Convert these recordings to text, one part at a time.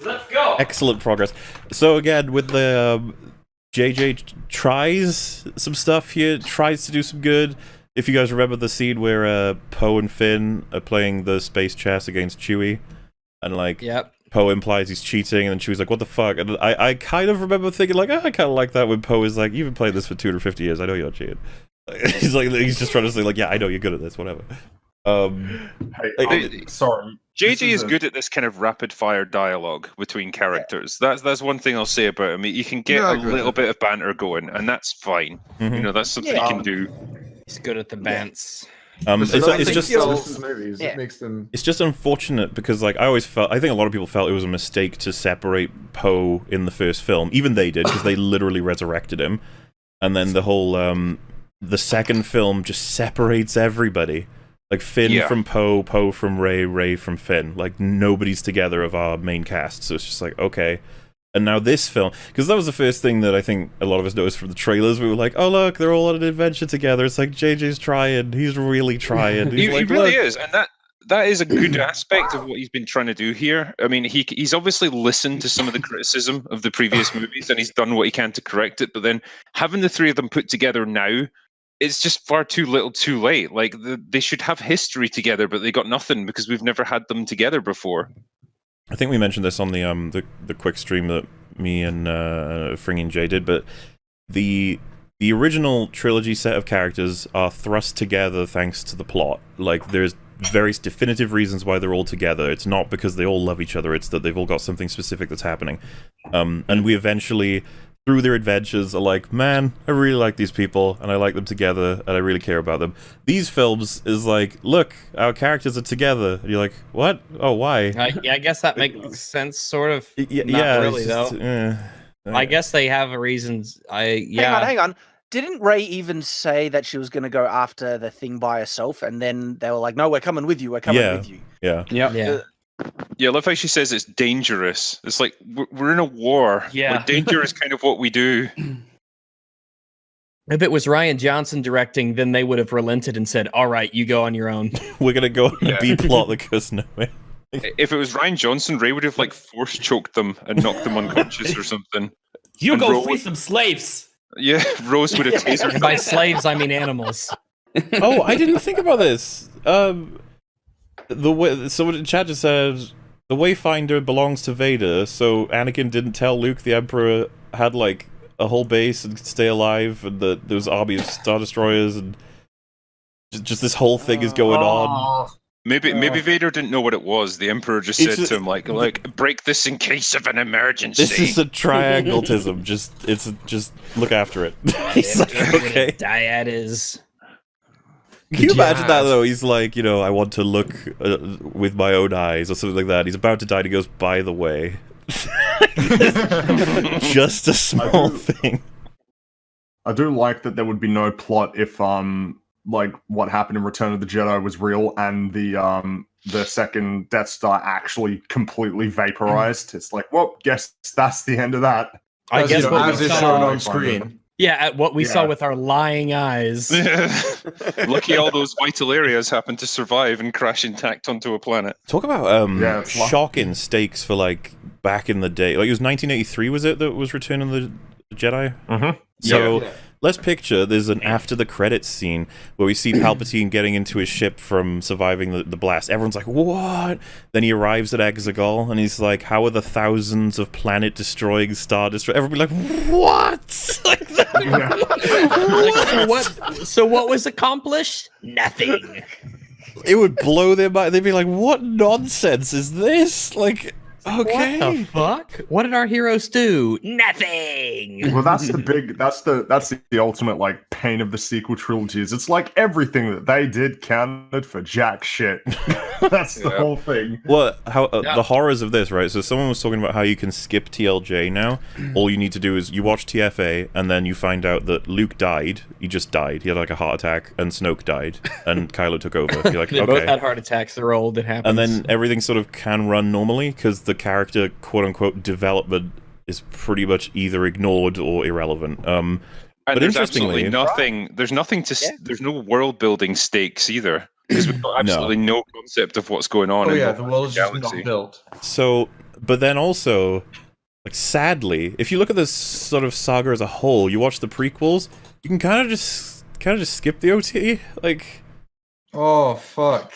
Let's go. Excellent progress. So again, with the JJ tries some stuff here, tries to do some good. If you guys remember the scene where Poe and Finn are playing the space chess against Chewie, and like Poe implies he's cheating, and then Chewie's like, "What the fuck?" And I kind of remember thinking like, I kind of like that when Poe is like, "You've been playing this for 250 years. I know you're not cheating." he's just trying to say like, "Yeah, I know you're good at this. Whatever." Sorry. JJ is good at this kind of rapid-fire dialogue between characters. That's one thing I'll say about him. You can get a little bit of banter going, and that's fine. You know, that's something you can do. He's good at the bants. It's just unfortunate because, like, I think a lot of people felt it was a mistake to separate Poe in the first film. Even they did, because they literally resurrected him. And then the whole, the second film just separates everybody. Like, Finn from Poe, Poe from Rey, Rey from Finn. Like, nobody's together of our main cast. So it's just like, okay. And now this film, because that was the first thing that I think a lot of us noticed from the trailers. We were like, oh, look, they're all on an adventure together. It's like, JJ's trying. He's really trying. He really is. And that is a good aspect of what he's been trying to do here. I mean, he's obviously listened to some of the criticism of the previous movies, and he's done what he can to correct it. But then having the three of them put together now, it's just far too little too late. Like, they should have history together, but they got nothing because we've never had them together before. I think we mentioned this on the quick stream that me and Fringing Jay did, but the original trilogy set of characters are thrust together thanks to the plot. Like, there's various definitive reasons why they're all together. It's not because they all love each other, it's that they've all got something specific that's happening. And we eventually, through their adventures, are like, man, I really like these people, and I like them together, and I really care about them. These films is like, look, our characters are together. And you're like, what? Oh, why? I guess that makes sense, sort of. Yeah, Not really, just, though. I guess they have reasons. Hang on. Didn't Rey even say that she was going to go after the thing by herself, and then they were like, no, we're coming with you, we're coming with you. Yeah. Yeah, I love how she says it's dangerous. It's like, we're in a war. Yeah. Like, danger is kind of what we do. If it was Rian Johnson directing, then they would have relented and said, all right, you go on your own. We're going to go on the B-plot that goes nowhere. If it was Rian Johnson, Rey would have, like, force-choked them and knocked them unconscious or something. You go free some slaves! Yeah, Rose would have tasered them. By slaves, I mean animals. Oh, I didn't think about this. So Chad just says the Wayfinder belongs to Vader, so Anakin didn't tell Luke the Emperor had like a whole base and could stay alive, and that there was an army of Star Destroyers, and just this whole thing is going on. Maybe Vader didn't know what it was. The Emperor just said to him, like break this in case of an emergency. This is a triangletism. just look after it. He's like, okay. Dyad is. Can you imagine that though? He's like, I want to look with my own eyes or something like that. He's about to die and he goes, by the way. Just a small thing. I do like that there would be no plot if like what happened in Return of the Jedi was real and the second Death Star actually completely vaporized. It's like, well, guess that's the end of that. I guess what was shown on screen. Yeah, at what we saw with our lying eyes. Lucky all those vital areas happened to survive and crash intact onto a planet. Talk about shocking stakes for like back in the day. Like, it was 1983, was it, that was Return of the Jedi? Mm-hmm. So let's picture there's an after the credits scene where we see Palpatine getting into his ship from surviving the blast. Everyone's like, what? Then he arrives at Exegol and he's like, how are the thousands of planet destroying Star Destroyer? Everybody like, what? Like So what was accomplished? Nothing. It would blow their mind. They'd be like, what nonsense is this? Like, okay. What the fuck? What did our heroes do? Nothing. Well, that's the ultimate like pain of the sequel trilogies. It's like everything that they did counted for jack shit. That's the whole thing. Well, the horrors of this, right? So someone was talking about how you can skip TLJ now. All you need to do is you watch TFA, and then you find out that Luke died. He just died. He had like a heart attack, and Snoke died, and Kylo took over. You're like, they both had heart attacks. They're old. It happens. And then everything sort of can run normally because the character quote-unquote development is pretty much either ignored or irrelevant. And but there's interestingly, absolutely nothing. There's no world building stakes either because we've got absolutely no concept of what's going on. The world is just not built. So But then also, like, sadly, if you look at this sort of saga as a whole, you watch the prequels, you can kind of just skip the OT. Like, oh fuck.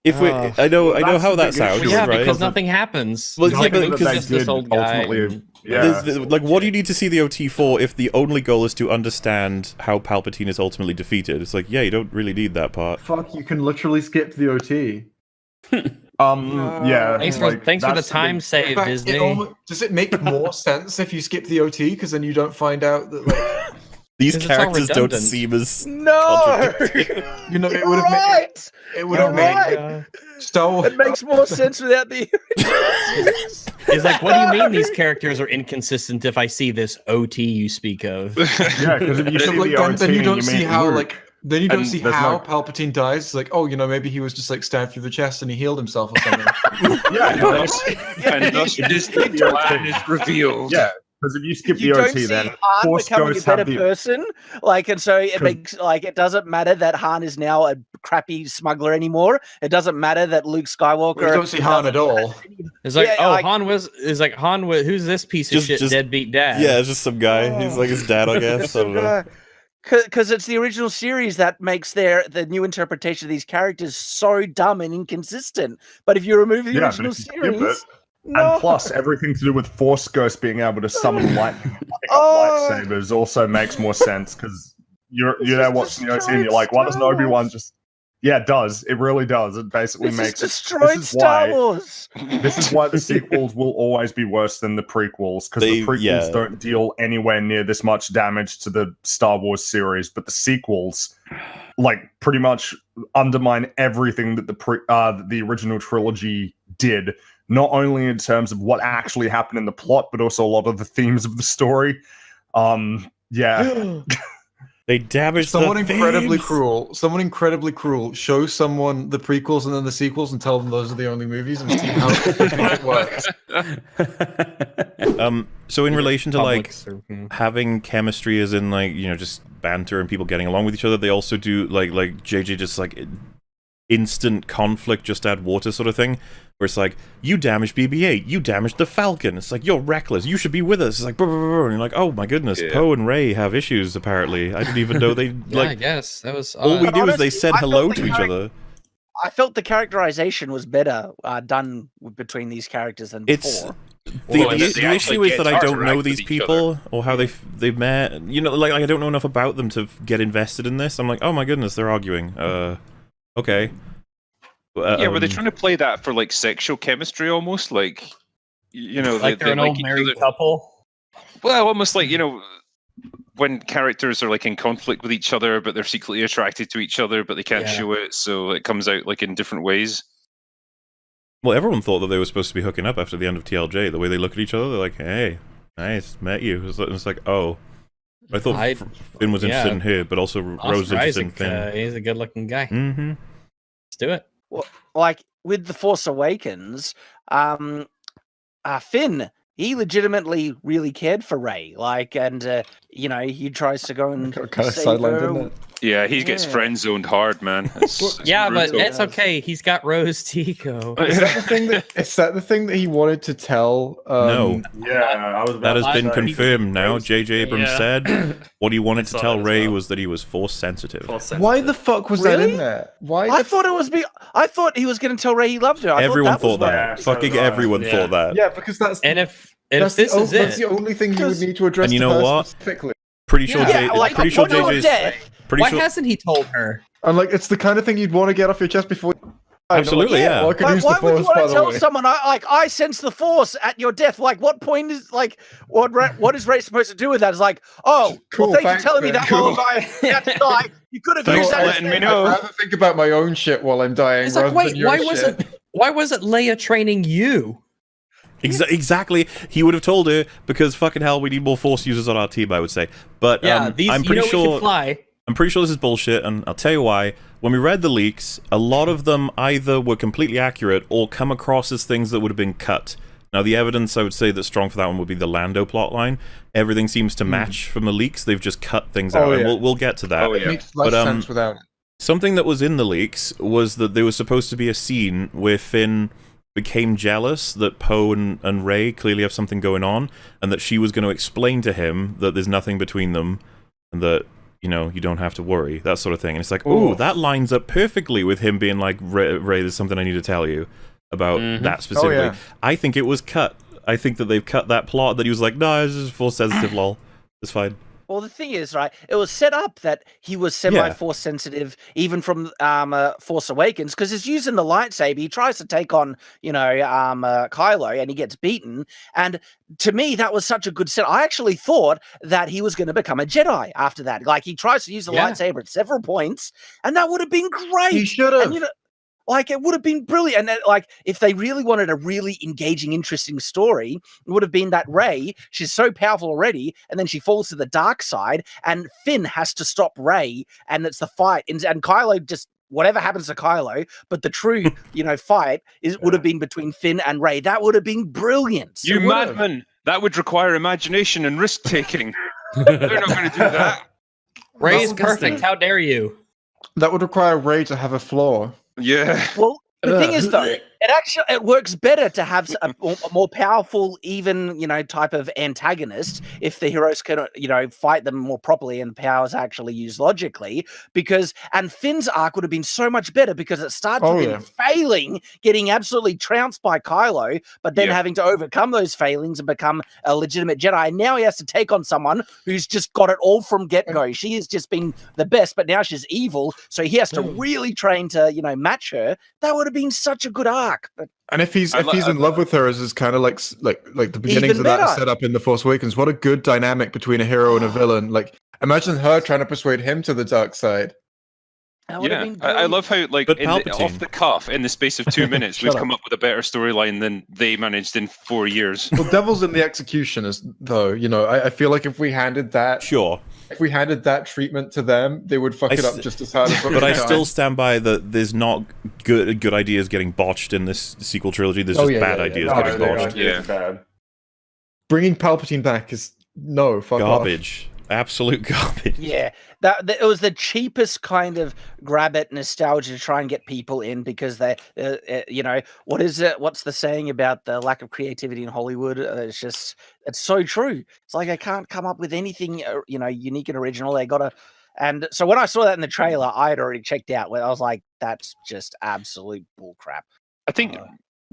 If we, I know how that sounds, yeah, right? because nothing happens. Well, like, yeah, Luke's just this old guy. Like, what do you need to see the OT for if the only goal is to understand how Palpatine is ultimately defeated? It's like, yeah, you don't really need that part. Fuck, you can literally skip the OT. Yeah. Thanks for the time save, fact, Disney. Does it make more sense if you skip the OT because then you don't find out that like these characters don't seem as no. You know, it would have made it would have made It makes more sense without the. It's like, what do you mean these characters are inconsistent? If I see this OT you speak of, yeah, because if you see the OT, then you don't see how Luke, like. Then you don't see how no... Palpatine dies. It's like, oh, you know, maybe he was just like stabbed through the chest and he healed himself or something. And thus Disney plan is revealed. Yeah, because if you skip you the don't OT, see then Han Force becoming a Ghosts better have the... person, like, and so it makes like it doesn't matter that Han is now a crappy smuggler anymore. It doesn't matter that Luke Skywalker. Well, you don't see Han at all. It's like, yeah, like, Han was. Is like Han was. Who's this piece of shit deadbeat dad? Yeah, it's just some guy. He's like his dad, I guess. I don't know. Because it's the original series that makes the new interpretation of these characters so dumb and inconsistent. But if you remove the original series, and plus everything to do with Force Ghosts being able to summon lightning, pick up lightsabers also makes more sense because you're there watching the OT and you're like, why doesn't Obi-Wan just? Yeah, it does. It really does. It basically makes destroyed Star Wars. This is why the sequels will always be worse than the prequels, because the prequels don't deal anywhere near this much damage to the Star Wars series, but the sequels, like, pretty much undermine everything that the original trilogy did. Not only in terms of what actually happened in the plot, but also a lot of the themes of the story. Yeah. They damaged someone the incredibly themes. cruel. Someone incredibly cruel. Show someone the prequels and then the sequels and tell them those are the only movies and see how it works. So in relation to like having chemistry, as in like, you know, just banter and people getting along with each other, they also do like JJ just like instant conflict, just add water sort of thing. Where it's like, you damaged BB-8, you damaged the Falcon. It's like, you're reckless, you should be with us. It's like, and you're like, oh my goodness, Poe and Rey have issues, apparently. I didn't even know they, like... I guess, that was... all we do is they said hello to each other. I felt the characterization was better done between these characters than before. The issue is that I don't know these people, or how they met. You know, like I don't know enough about them to get invested in this. I'm like, oh my goodness, they're arguing. Okay. Yeah, were they trying to play that for like sexual chemistry almost? Like, you know, like they're an old married couple? Well, almost like, you know, when characters are like in conflict with each other, but they're secretly attracted to each other, but they can't show it, so it comes out like in different ways. Well, everyone thought that they were supposed to be hooking up after the end of TLJ. The way they look at each other, they're like, hey, nice, met you. It's like, oh. I thought Finn was interested in her, but also Rose was interested in Finn. He's a good-looking guy. Mm-hmm. Let's do it. Well, like with The Force Awakens, Finn, he legitimately really cared for Rey. Like, and you know, he tries to go and kind of save her. didn't it? Yeah, he gets friend zoned hard, man. It's but brutal. it's okay. He's got Rose Tico. Is that the thing that he wanted to tell? No. Yeah, I was about that has been say. confirmed now. J.J. Abrams said what he wanted to tell Rey was that he was Force sensitive. Why the fuck was that in there? Why? I thought he was going to tell Rey he loved her. Everyone thought that. Fucking everyone thought that. Yeah, because that's if that's this is that's the only thing you would need to address. And you to know her what? Specifically. Pretty sure JJ's. Why hasn't he told her? And like, it's the kind of thing you'd want to get off your chest before. Absolutely, yeah. Well, I could use why the Force, would you want by to the tell way. someone I sense the Force at your death? Like, what point is like what is Rey supposed to do with that? It's like, oh, Cool, well, thanks for telling me man. that while I'm about to die. You could have used that. letting me instead. know. I'd rather think about my own shit while I'm dying. It's like, rather wait, than your shit. why wasn't Leia training you? Exactly. He would have told her, because fucking hell, we need more Force users on our team, I would say. But I'm pretty sure. We can fly. I'm pretty sure this is bullshit, and I'll tell you why. When we read the leaks, a lot of them either were completely accurate or come across as things that would have been cut. Now, the evidence I would say that's strong for that one would be the Lando plotline. Everything seems to match from the leaks. They've just cut things out, and we'll get to that. It makes less sense without it. Something that was in the leaks was that there was supposed to be a scene where Finn became jealous that Poe and Rey clearly have something going on, and that she was going to explain to him that there's nothing between them, and that, you know, you don't have to worry, that sort of thing. And it's like, oh, that lines up perfectly with him being like, Rey, there's something I need to tell you about that specifically. Oh, yeah. I think it was cut. I think that they've cut that plot, that he was like, no, it's just force sensitive, lol. It's fine. Well, the thing is, right, it was set up that he was semi-force sensitive even from Force Awakens, because he's using the lightsaber. He tries to take on, you know, Kylo, and he gets beaten. And to me, that was such a good set. I actually thought that he was going to become a Jedi after that. Like, he tries to use the lightsaber at several points, and that would have been great. He should have. You know, like, it would have been brilliant. And then, like, if they really wanted a really engaging, interesting story, it would have been that Rey, she's so powerful already, and then she falls to the dark side, and Finn has to stop Rey, and it's the fight. And Kylo just, whatever happens to Kylo, but the true, you know, fight would have been between Finn and Rey. That would have been brilliant. You madman! That would require imagination and risk-taking. They're not going to do that. Rey is perfect. How dare you? That would require Rey to have a flaw. Yeah. Well, the thing is, though, it works better to have a more powerful, even, you know, type of antagonist if the heroes can, you know, fight them more properly and the powers actually used logically. And Finn's arc would have been so much better because it starts with him failing, getting absolutely trounced by Kylo, but then having to overcome those failings and become a legitimate Jedi. And now he has to take on someone who's just got it all from get-go. She has just been the best, but now she's evil, so he has to really train to, you know, match her. That would have been such a good arc. But and if he's in love with her, as is kind of like the beginnings of that set up in The Force Awakens, what a good dynamic between a hero and a villain. Like, imagine her trying to persuade him to the dark side. Yeah, I love how, like, off the cuff, in the space of 2 minutes, we've come up with a better storyline than they managed in 4 years. Well, devil's in the execution, though. You know, I feel like if we handed that, if we handed that treatment to them, they would fuck it up just as hard. But I still stand by that. There's not good ideas getting botched in this sequel trilogy. There's just bad ideas getting botched. Bad. Bringing Palpatine back is garbage. Absolute garbage. Yeah, it was the cheapest kind of grab at nostalgia to try and get people in, because they, you know, what is it? What's the saying about the lack of creativity in Hollywood? It's so true. It's like, I can't come up with anything, you know, unique and original. They gotta, and so when I saw that in the trailer, I had already checked out. Where I was like, that's just absolute bullcrap. I think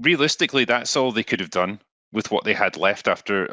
realistically, that's all they could have done with what they had left after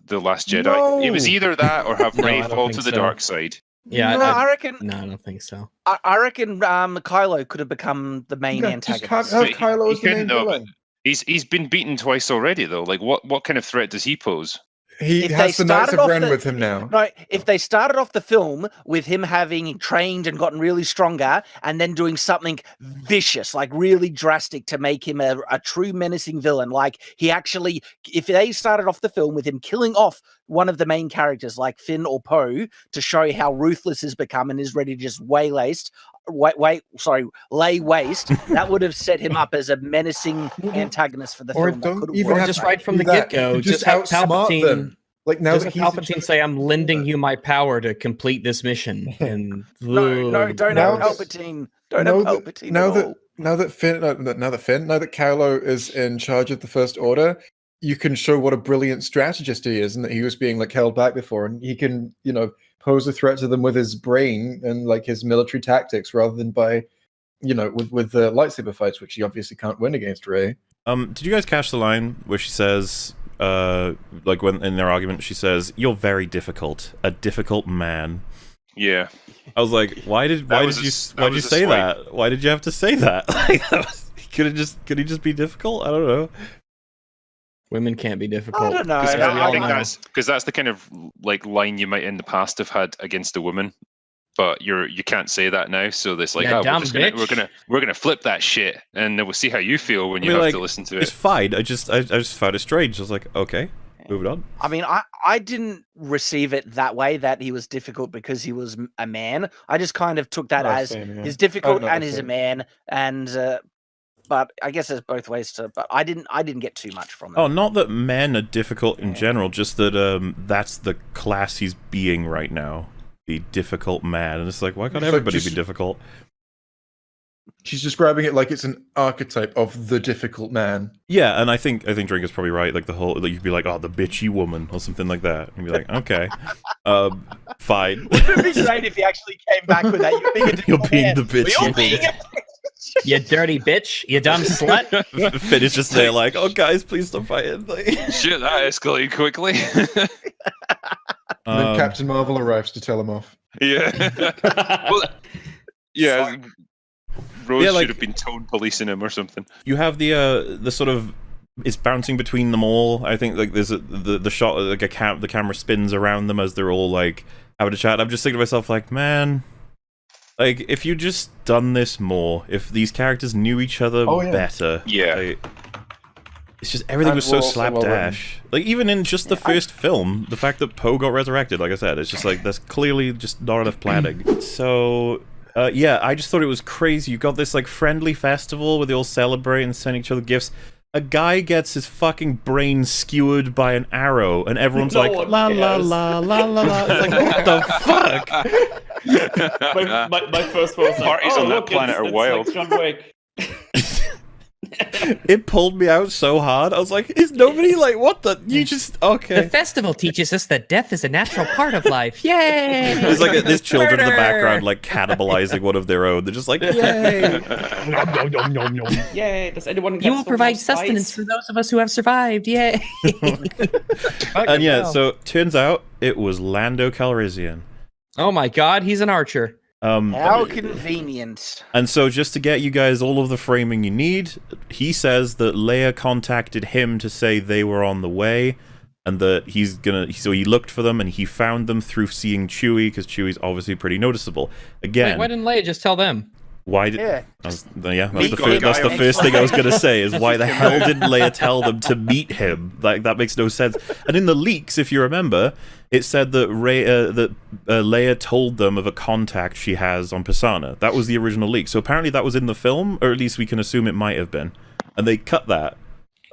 the Last Jedi. No. It was either that or have Rey fall to the dark side. Yeah, no, I reckon. No, I don't think so. I reckon Kylo could have become the main antagonist. Just have Kylo as the main villain. He's been beaten twice already, though. Like, what kind of threat does he pose? He has the Knights of Ren with him now. No, if they started off the film with him having trained and gotten really stronger, and then doing something vicious, like really drastic, to make him a true menacing villain, like he actually, if they started off the film with him killing off one of the main characters, like Finn or Poe, to show how ruthless he's become and is ready to just lay waste, that would have set him up as a menacing antagonist for the film. Don't even have just right from the get-go, just have Palpatine. Like, now that Palpatine say, "I'm lending you my power to complete this mission." And no, don't have Palpatine. Don't have Palpatine. Now that Kylo is in charge of the First Order, you can show what a brilliant strategist he is, and that he was being like held back before, and he can, you know, pose a threat to them with his brain and like his military tactics, rather than by, you know, with the lightsaber fights, which he obviously can't win against Rey. Did you guys catch the line where she says, like, when in their argument, she says, "You're very difficult, a difficult man." Yeah. I was like, why did you say that? Why did you have to say that? Like, could he just be difficult? I don't know. Women can't be difficult. I don't know. I think that's the kind of like line you might in the past have had against a woman, but you can't say that now. So this like, we're gonna flip that shit, and then we'll see how you feel when you have to listen to it. It's fine. I just found it strange. I was like, okay, moving on. I mean, I didn't receive it that way, that he was difficult because he was a man. I just kind of took that as he's difficult and he's a man, and but I guess there's both ways to. But I didn't get too much from it. Oh, not that men are difficult in general, just that that's the class he's being right now. The difficult man, and it's like, why can't everybody be difficult? She's describing it like it's an archetype of the difficult man. Yeah, and I think Drink is probably right. Like the whole, like you'd be like, oh, the bitchy woman or something like that. And you'd be like, okay, fine. Wouldn't it be great if he actually came back with that? You're being the bitchy You're being woman. You dirty bitch. You dumb slut. Finn is just there like, oh guys, please stop fighting. Like, Shit, that escalated quickly. And then Captain Marvel arrives to tell him off. Yeah. Well, yeah. Rose Yeah, like- should have been tone policing him or something. you have the sort of, it's bouncing between them all. I think like there's the shot, like the camera spins around them as they're all like having a chat. I'm just thinking to myself like, man, like if you just done this more, if these characters knew each other better, Yeah. like, it's just everything And was so also well written. slapdash. Like even in just the first film, the fact that Poe got resurrected, like I said, it's just like that's clearly just not enough planning. So yeah, I just thought it was crazy. You got this like friendly festival where they all celebrate and send each other gifts. A guy gets his fucking brain skewered by an arrow, and everyone's No like, one la la cares. la la la la. It's like, what the fuck? My first one was like, Parties oh, on that look, planet are it's wild. like John Wick. It pulled me out so hard. I was like, is nobody like, what the? You just, okay. The festival teaches us that death is a natural part of life. Yay! There's like there's children in the Murder! background like cannibalizing one of their own. They're just like, yay! Yay, does anyone get You will some provide more spice? sustenance for those of us who have survived. Yay! And yeah, so turns out it was Lando Calrissian. Oh my God, he's an archer. How convenient. And so just to get you guys all of the framing you need, he says that Leia contacted him to say they were on the way, and that he's gonna. So he looked for them and he found them through seeing Chewie, because Chewie's obviously pretty noticeable. Again, Wait, why didn't Leia just tell them? why did? Yeah. That's Meet the the guy first on thing I was gonna say is why the hell didn't Leia tell them to meet him? Like that makes no sense. And in the leaks, if you remember, it said that Leia told them of a contact she has on Pasana. That was the original leak. So apparently that was in the film, or at least we can assume it might have been. And they cut that.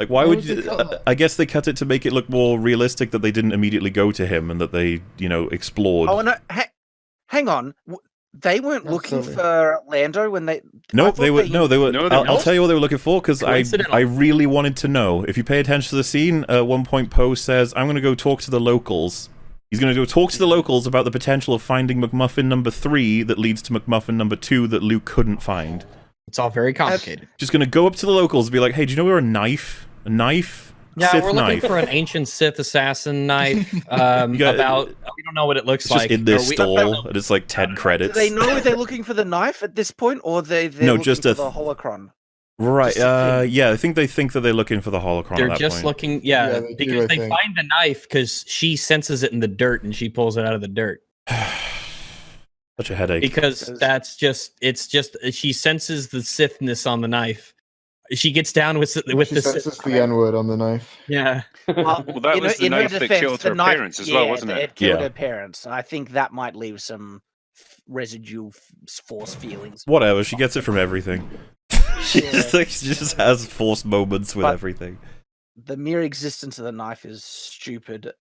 Like, why would you? I guess they cut it to make it look more realistic that they didn't immediately go to him and that they, explored. Oh, no. Hang on. They weren't looking for Lando when they. No, I thought they were. No, they I'll weren't. tell you what they were looking for, because I really wanted to know. If you pay attention to the scene, at one point Poe says, "I'm going to go talk to the locals." He's going to go talk to the locals about the potential of finding McMuffin number 3 that leads to McMuffin number 2 that Luke couldn't find. It's all very complicated. Just going to go up to the locals and be like, "Hey, do you know where a knife? A knife? Yeah, Sith we're looking knife. for an ancient Sith assassin knife. got- We don't know what it looks It's just like. in their Or we- stall, and it's like 10 Do credits." they know they're looking for the knife at this point, or they're No, looking just for a the holocron? Right, Just a thing. yeah, I think they think that they're looking for the holocron They're at that just point. looking, Yeah, they do, because I they think. find the knife because she senses it in the dirt and she pulls it out of the dirt. Such a headache. Because she senses the Sithness on the knife. She gets down with She the senses Sith. the N-word on the knife. Yeah. Well, that was the knife that killed her parents as well, wasn't it? It killed Yeah. her parents. I think that might leave some residual force feelings. Whatever, she gets it from everything. she just has force moments with But- everything. The mere existence of the knife is stupid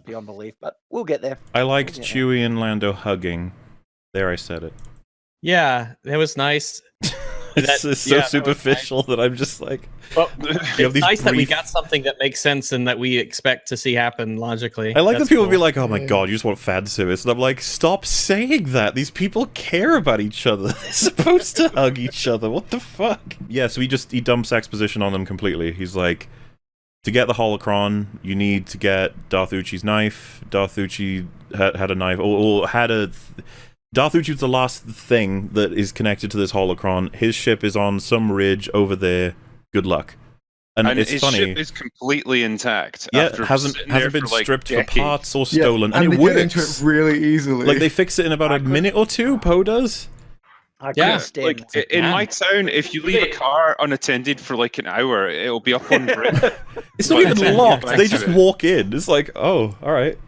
beyond belief, but we'll get there. I liked Yeah. Chewie and Lando hugging. There, I said it. Yeah, that was nice. It's so that was superficial that I'm just like, Well, you have it's these nice that we brief- got something that makes sense and that we expect to see happen logically. I like That's that people cool. be like, "Oh my god, you just want fan service," and I'm like, "Stop saying that. These people care about each other. They're supposed to hug each other. What the fuck?" Yeah, so he dumps exposition on them completely. He's like, to get the holocron, you need to get Darth Uchi's knife. Darth Uchi had a knife, or had a. Darth Uchi was the last thing that is connected to this holocron. His ship is on some ridge over there. Good luck. And it's his funny. ship is completely intact. Yeah, after it hasn't sitting there been for, like, stripped for decades. parts or stolen, and and they it get into works. it really easily. Like they fix it in about a minute or two. Poe does. I Yeah, can't stand Like in my town, if you leave a car unattended for like an hour, it'll be up on brick. It's not By the even time you locked. get back They to just it. walk in. It's like, oh, all right.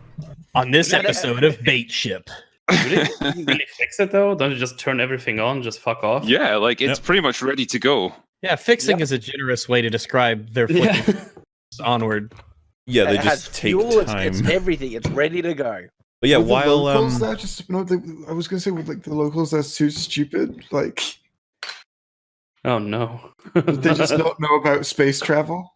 On this episode of Bait Ship. Do they really fix it though? Don't you just turn everything on, just fuck off? Yeah, like it's Yep. pretty much ready to go. Yeah, fixing is a generous way to describe their footing onward. Yeah, they it has just take fuel, time. it's everything. It's ready to go. But yeah, With the while locals, that just I was gonna say with like the locals, that's too stupid. Like Oh no. Did they just not know about space travel?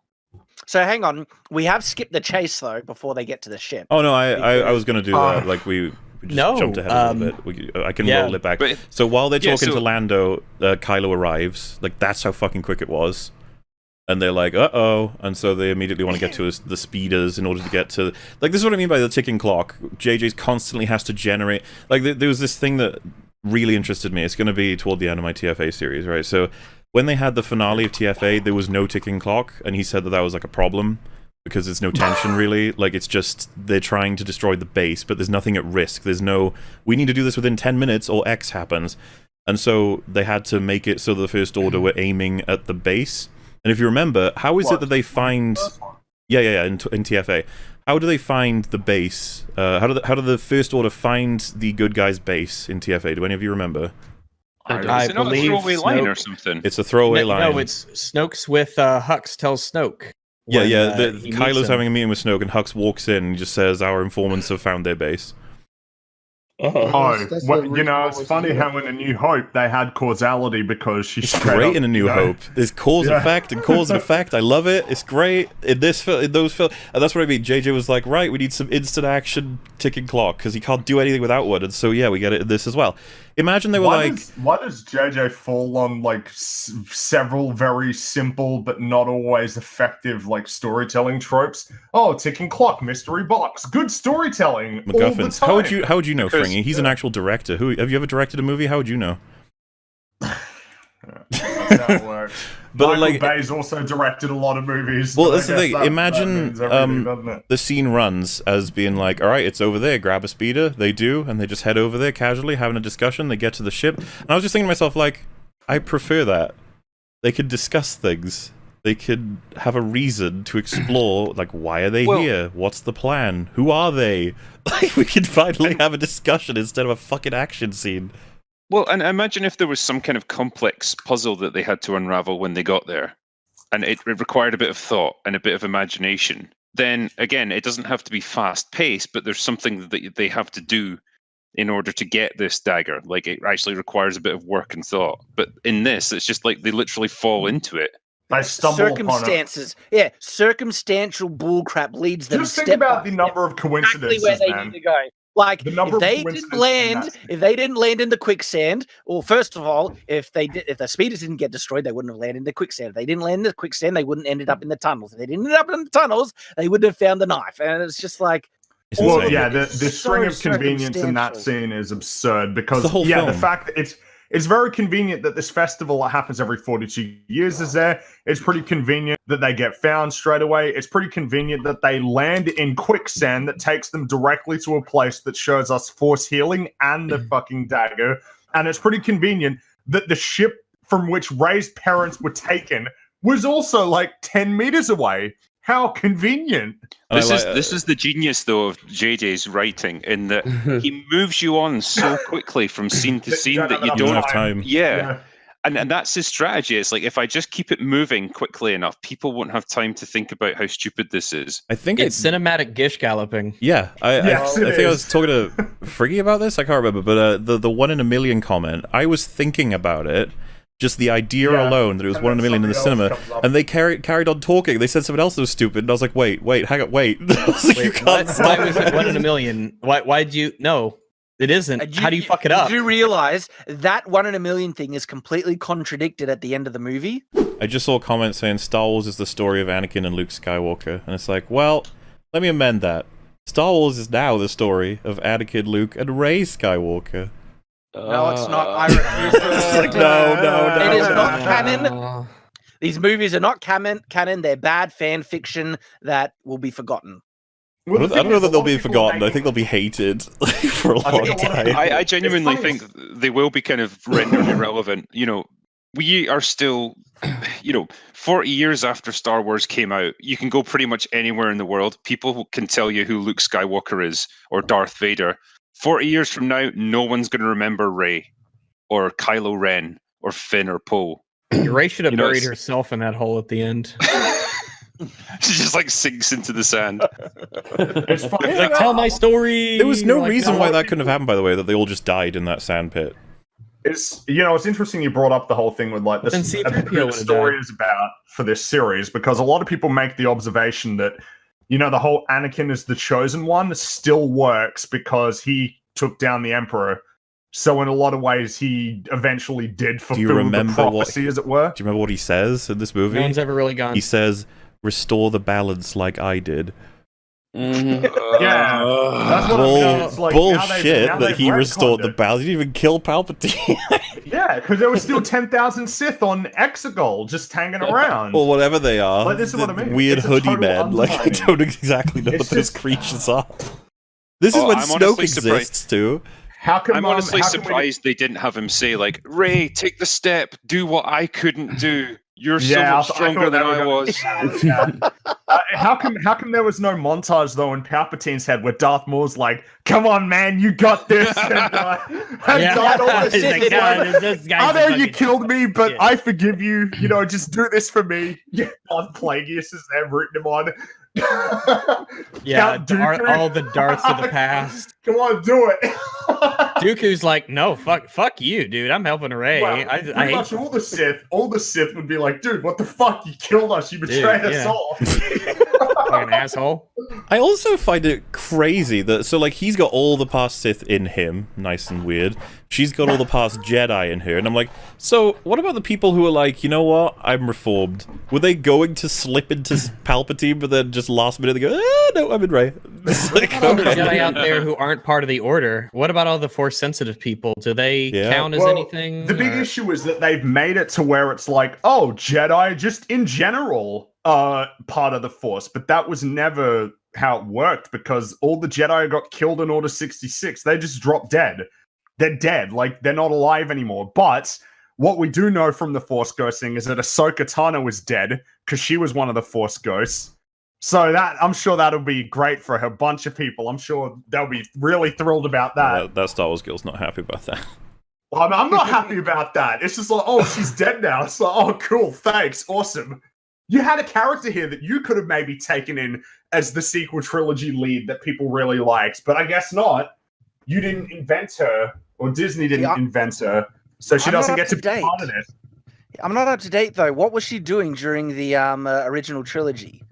So hang on, we have skipped the chase though before they get to the ship. Oh no, I was gonna do that. Like we just No, jumped ahead a little bit. I can roll it back. But- So while they're yeah, talking so- to Lando, Kylo arrives. Like that's how fucking quick it was. And they're like, uh-oh. And so they immediately want to get to the speeders in order to get to... Like, this is what I mean by the ticking clock. JJ's constantly has to generate... Like, there was this thing that really interested me. It's going to be toward the end of my TFA series, right? So, when they had the finale of TFA, there was no ticking clock. And he said that that was, like, a problem. Because there's no tension, really. Like, it's just... They're trying to destroy the base, but there's nothing at risk. There's no... We need to do this within 10 minutes or X happens. And so, they had to make it so the First Order were aiming at the base... And if you remember, how is it that they find... Yeah, in TFA. How do they find the base? How do the First Order find the good guy's base in TFA? Do any of you remember? I Is it not a believe throwaway line or Snoke- something? It's a throwaway line. No, it's Snoke's with Hux tells Snoke. Yeah, when, yeah. he meets Kylo's him. having a meeting with Snoke, and Hux walks in and just says, "Our informants have found their base." Oh, That's well, the you know, reason it's why funny we- how in A New Hope they had causality because she It's straight great up, in A New you know, Hope. There's cause and Yeah. effect and cause and effect. I love it. It's great. In those films, and that's what I mean. JJ was like, right, we need some instant action ticking clock because he can't do anything without one. And so yeah, we get it in this as well. Imagine they were why does JJ fall on like several very simple but not always effective like storytelling tropes? Oh, ticking clock, mystery box, good storytelling. All the MacGuffins. time. How would you know, Because- Fringy? He's an actual director. Who have you ever directed a movie? How would you know? That's how it works. But, Michael like- Bay's also directed a lot of movies. Well, but I that's the guess thing. that Imagine, means everything, doesn't it? The scene runs as being like, all right, it's over there, grab a speeder. They do, and they just head over there casually, having a discussion. They get to the ship. And I was just thinking to myself, like, I prefer that. They could discuss things. They could have a reason to explore, like, why are they Well- here? What's the plan? Who are they? Like, we could finally have a discussion instead of a fucking action scene. Well, and imagine if there was some kind of complex puzzle that they had to unravel when they got there, and it required a bit of thought and a bit of imagination. Then, again, it doesn't have to be fast-paced, but there's something that they have to do in order to get this dagger. Like, it actually requires a bit of work and thought. But in this, it's just like they literally fall into it. They stumble upon it. Circumstances, yeah, circumstantial bullcrap leads them. Just think step about by the number of step coincidences, exactly where they man. need to go. Like The number if of they didn't coincidences in land, that scene. if they didn't land in the quicksand, well, first of all, if the speeders didn't get destroyed, they wouldn't have landed in the quicksand. If they didn't land in the quicksand, they wouldn't ended up in the tunnels. If they didn't end up in the tunnels, they wouldn't have found the knife. And it's just like, It's Well, insane. yeah, the It's string of so convenience in that circumstantial. scene is absurd because The whole the film. fact that it's very convenient that this festival that happens every 42 years is there. It's pretty convenient that they get found straight away. It's pretty convenient that they land in quicksand that takes them directly to a place that shows us force healing and the fucking dagger. And it's pretty convenient that the ship from which Rey's parents were taken was also like 10 meters away. How convenient. And This is the genius, though, of JJ's writing, in that he moves you on so quickly from scene to scene that you you don't don't have time. Yeah. And that's his strategy. It's like, if I just keep it moving quickly enough, people won't have time to think about how stupid this is. I think It's cinematic gish galloping. Yeah, Yes, I it think I was is. talking to Friggy about this. I can't remember, but the 1 in a million comment. I was thinking about it, just the idea Yeah, alone that it was and 1 in a then million in the something cinema, else comes up. and they carried on talking. They said something else that was stupid, and I was like, wait, hang on, wait. I was like, you Wait, can't what? say Why was it that. 1 in a million? Why'd you? No, it isn't. How do you fuck it up? Did you realize that 1 in a million thing is completely contradicted at the end of the movie? I just saw a comment saying Star Wars is the story of Anakin and Luke Skywalker, and it's like, well, let me amend that. Star Wars is now the story of Anakin, Luke, and Rey Skywalker. No, it's not. I refuse to It's like, no. It is not canon. These movies are not canon. They're bad fan fiction that will be forgotten. I don't know that they'll be forgotten. I think they'll be hated for a long think a lot of time. I genuinely funny. think they will be kind of rendered irrelevant. You know, we are still, 40 years after Star Wars came out, you can go pretty much anywhere in the world. People can tell you who Luke Skywalker is or Darth Vader. 40 years from now, no one's going to remember Rey or Kylo Ren or Finn or Poe. Rey should have You know, buried it's- herself in that hole at the end. She just like sinks into the sand. It's funny. Like, tell my story. There was no Like, reason no. why that couldn't have happened, by the way, that they all just died in that sand pit. It's it's interesting you brought up the whole thing with like Then this C-3PO the would've story died. is about for this series, because a lot of people make the observation that the whole Anakin is the chosen one still works because he took down the Emperor. So in a lot of ways, he eventually did fulfill the prophecy, as it were. Do you remember what he says in this movie? No one's ever really gone. He says, "Restore the balance like I did." Yeah, that's what I mean. It's like, bullshit now that they've he restored retconned the it. balance. He didn't even kill Palpatine. Yeah, because there was still 10,000 Sith on Exegol just hanging around. Or whatever they are. Like, this is what I mean. Weird It's a hoodie total man. Like, I undermining. don't exactly know It's what those just- creatures are. This is when I'm Snoke honestly exists, too. How come I'm honestly how come we- surprised they didn't have him say, like, Rey, take the step, do what I couldn't do. You're so Yeah, much I stronger thought than they were I gonna- was. Yeah. How come there was no montage though in Palpatine's head where Darth Maul's like, "Come on, man, you got this." And Darth Maul is He's like, just "God, like, this guy's I a know you fucking-" killed me, but Yeah. I forgive you. Just do this for me. Yeah, Darth Plagueis is there rooting him on. Yeah, Count Dooku. all the darts of the past. Come on, do it. Dooku's like, no, fuck you, dude. I'm helping Rey. Well, I pretty hate much all the Sith would be like, "Dude, what the fuck? You killed us. You betrayed us yeah. all." fucking asshole. I also find it crazy that, so like, he's got all the past Sith in him, nice and weird. She's got all the past Jedi in her, and I'm like, so what about the people who are like, you know what, I'm reformed? Were they going to slip into Palpatine, but then just last minute they go, no, I'm in Rey. It's like, All the okay. Jedi out there who aren't part of the Order. What about all the Force-sensitive people? Do they count as Well, anything? The big or- issue is that they've made it to where it's like, oh, Jedi just in general part of the Force, but that was never how it worked, because all the Jedi got killed in Order 66. They just dropped dead. They're dead. Like, they're not alive anymore. But what we do know from the Force ghosting is that Ahsoka Tano is dead, because she was one of the Force ghosts. So that, I'm sure that'll be great for a bunch of people. I'm sure they'll be really thrilled about that. That Star Wars girl's not happy about that. I'm not happy about that. It's just like, oh, she's dead now. It's like, oh, cool, thanks, awesome. You had a character here that you could have maybe taken in as the sequel trilogy lead that people really liked, but I guess not. You didn't invent her, or Disney didn't invent her, so she I'm not doesn't up get to to be date. part of it. I'm not up to date though. What was she doing during the original trilogy?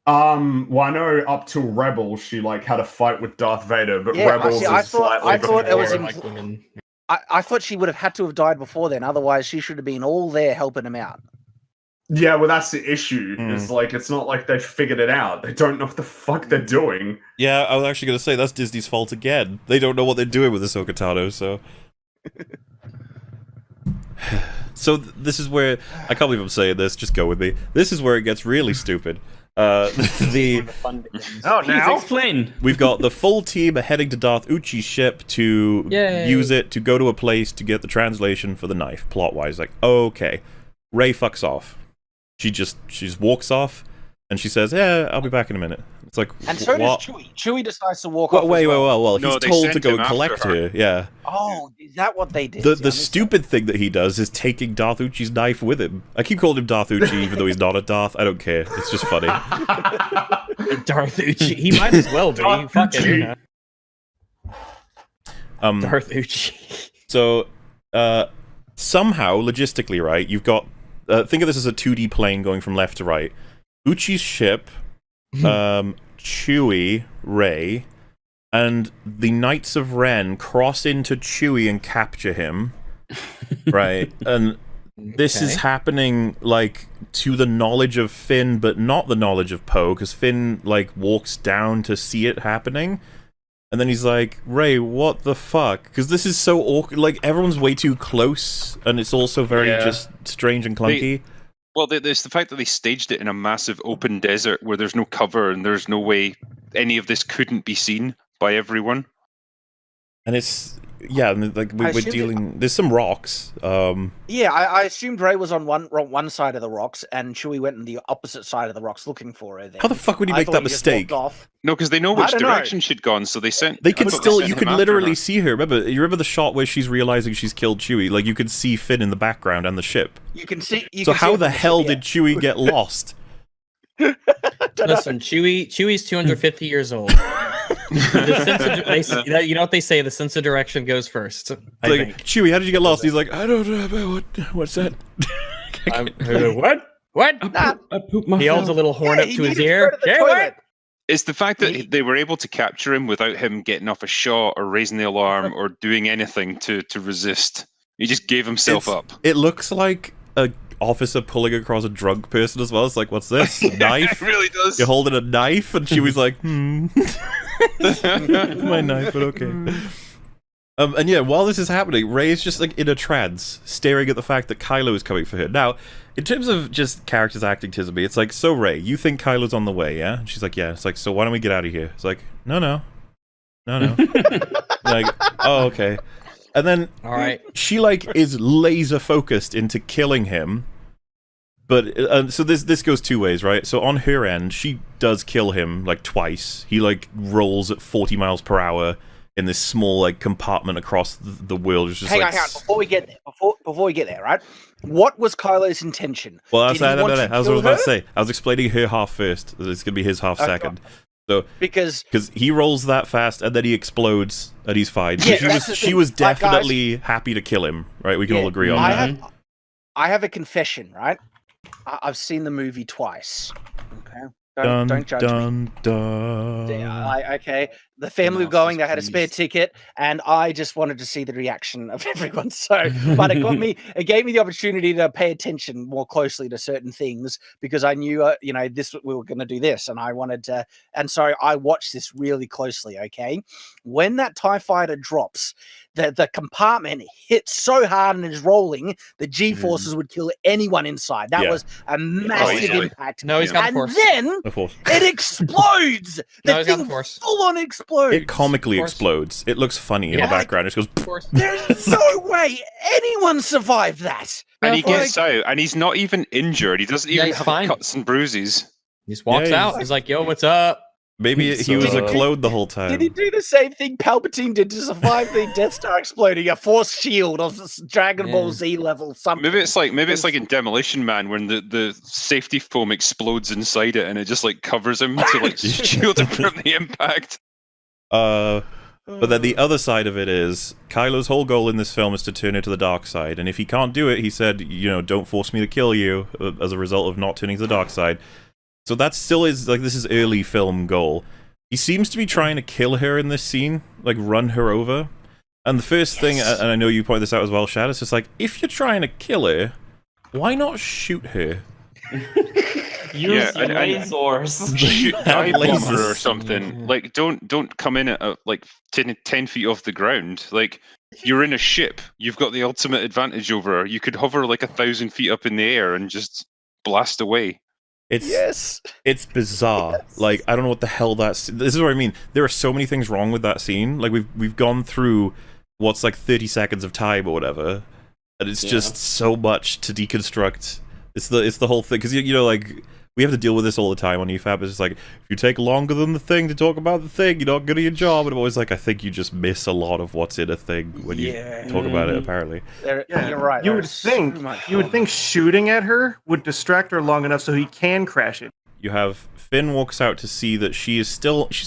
Well, I know up till Rebels, she like had a fight with Darth Vader, but Yeah, Rebels I is thought slightly it was before. like women. I thought she would have had to have died before then. Otherwise, she should have been all there helping him out. Yeah, well, that's the issue. It's like, it's not like they figured it out. They don't know what the fuck they're doing. Yeah, I was actually going to say, that's Disney's fault again. They don't know what they're doing with Ahsoka Tano, so... So this is where... I can't believe I'm saying this, just go with me. This is where it gets really stupid. Oh, now explain. We've got the full team heading to Darth Uchi's ship to Yay. use it to go to a place to get the translation for the knife, plot-wise. Like, okay. Rey fucks off. She just walks off, and she says, yeah, I'll be back in a minute. It's like, And so what? does Chewie. Chewie decides to walk Well, off. wait, as well. well, No, he's they told sent to go him and after collect her. her, yeah. Oh, is that what they did? The See, I missed stupid thing that he does is taking Darth Uchi's knife with him. I keep calling him Darth Uchi, even though he's not a Darth. I don't care. It's just funny. Darth Uchi. He might as well be. Darth Fuck it, Uchi. you know. Darth Uchi. So, somehow, logistically, right, you've got... think of this as a 2D plane going from left to right. Uchi's ship, Chewie, Rey, and the Knights of Ren cross into Chewie and capture him, right? And this is happening, like, to the knowledge of Finn, but not the knowledge of Poe, because Finn, like, walks down to see it happening. And then he's like, Rey, what the fuck? Because this is so awkward. Like, everyone's way too close, and it's also very just strange and clunky. Well, there's the fact that they staged it in a massive open desert where there's no cover and there's no way any of this couldn't be seen by everyone. And it's... Yeah, and like, we're assumed dealing... There's some rocks. Yeah, I assumed Rey was on one side of the rocks, and Chewie went on the opposite side of the rocks looking for her. Then. How the fuck would you I make thought that he just mistake? walked off. No, because they know I which don't know. direction she'd gone, so they sent... They could I thought still... sent You him could after literally her. see her. You remember the shot where she's realizing she's killed Chewie? Like, you could see Finn in the background and the ship. You can see. You So can see how it the from hell ship, did Chewie get lost? Don't know. Listen, Chewie's 250 years old. The sense of, you know what they say? The sense of direction goes first. I Like, think. Chewie, how did you get lost? He's like, I don't know. What's that? What? What? I pooped my He holds a little horn Yeah, up he to his needed ear. go to the Say toilet. what? It's the fact that they were able to capture him without him getting off a shot or raising the alarm or doing anything to resist. He just gave himself up. It looks like a officer pulling across a drunk person as well. It's like, what's this? A knife? It really does. You're holding a knife? And Chewie's like, my knife, but okay. And yeah, while this is happening, Rey's just like in a trance, staring at the fact that Kylo is coming for her. Now, in terms of just characters acting to me, it's like, so Rey, you think Kylo's on the way, yeah? And she's like, yeah. It's like, so why don't we get out of here? It's like, no. Like, oh, okay. And then All right. she like is laser focused into killing him. But so this goes two ways, right? So on her end, she does kill him like twice. He like rolls at 40 miles per hour in this small like compartment across the world. It's just Hang like, on. Before we get there, before we get there, right? What was Kylo's intention? well, Did he want to I was kill about to her? say. I was explaining her half first. It's gonna be his half second. So Because he rolls that fast and then he explodes and he's fine. So Yeah, she that's was the she was thing. Like, guys- definitely happy to kill him, right? We can all agree on that. I have a confession, right? I've seen the movie twice. Okay, Dun, don't judge me. dun. Yeah, okay. The family were going. They had a spare ticket, and I just wanted to see the reaction of everyone. So, but it gave me the opportunity to pay attention more closely to certain things because I knew, we were going to do this, and I wanted to. And so I watched this really closely. Okay, when that TIE fighter drops, the compartment hits so hard and is rolling, the G forces would kill anyone inside. That was a massive easily. impact. No, he's got the And Force. then The Force. it explodes. No, The he's got the thing Force. full on explodes. It comically Force. explodes. It looks funny in Yeah. the background. It just goes. Of course. There's no way anyone survived that. And he Of course. gets out, and he's not even injured. He doesn't Yeah, even he's have fine. cuts and bruises. He just walks Yeah, out. He's like, "Yo, what's up?" Maybe he was a So- clone the whole time. Did he do the same thing Palpatine did to survive the Death Star exploding? A force shield of Dragon Ball Z level something. Maybe it's like in Demolition Man when the safety foam explodes inside it and it just like covers him to like shield him from the impact. But then the other side of it is Kylo's whole goal in this film is to turn it to the dark side, and if he can't do it, he said, don't force me to kill you as a result of not turning to the dark side. So that still is like this is early film goal. He seems to be trying to kill her in this scene, like run her over. And the first thing, and I know you pointed this out as well, Shad, it's just like, if you're trying to kill her, why not shoot her? Use Yeah, your and- lasers. Shoot Have dive bomber or lasers. something. Like don't come in at like 10 feet off the ground. Like you're in a ship. You've got the ultimate advantage over her. You could hover like 1,000 feet up in the air and just blast away. It's bizarre. Like, I don't know what the hell this is what I mean. There are so many things wrong with that scene. Like, we've gone through what's like 30 seconds of time or whatever, and it's just so much to deconstruct. It's the whole thing, because like we have to deal with this all the time on EFAP. It's just like, if you take longer than the thing to talk about the thing, you're not good at your job. And I'm always like, I think you just miss a lot of what's in a thing when you talk about it, apparently. You're right. You would think shooting at her would distract her long enough so he can crash it. You have Finn walks out to see that she's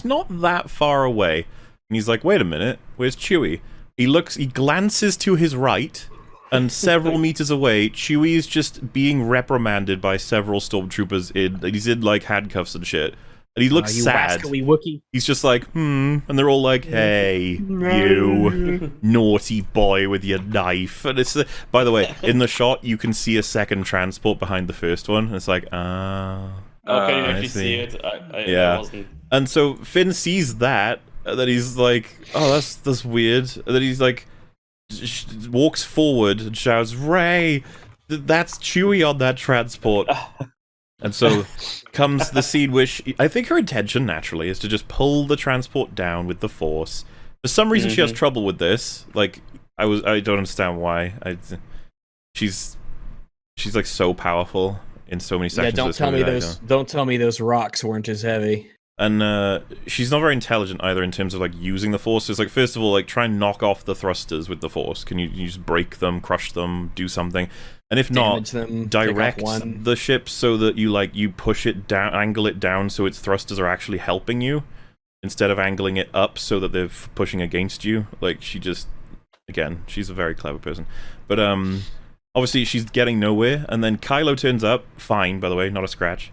not that far away. And he's like, wait a minute, where's Chewie? He glances to his right, and several meters away, Chewie is just being reprimanded by several stormtroopers he's in like handcuffs and shit. And he looks You sad. rascally Wookiee. He's just like, and they're all like, hey, you naughty boy with your knife. And it's, by the way, in the shot, you can see a second transport behind the first one. And it's like, Oh, can you I actually see. see it? Yeah. I wasn't. And so Finn sees that, and then he's like, oh, that's weird. And then he's like, walks forward and shouts, Rey, that's Chewie on that transport. And so comes the scene where I think her intention, naturally, is to just pull the transport down with the Force. For some reason, she has trouble with this. Like, I don't understand why. She's like so powerful in so many sections. Yeah, of this movie. don't tell me those rocks weren't as heavy. And she's not very intelligent either in terms of like using the Force. It's like, first of all, like try and knock off the thrusters with the Force. Can you just break them, crush them, do something? And if Damage not, them, direct take off one. the ship so that you push it down, angle it down so its thrusters are actually helping you instead of angling it up so that they're pushing against you. Like, she just, again, she's a very clever person. But obviously she's getting nowhere, and then Kylo turns up, fine, by the way, not a scratch.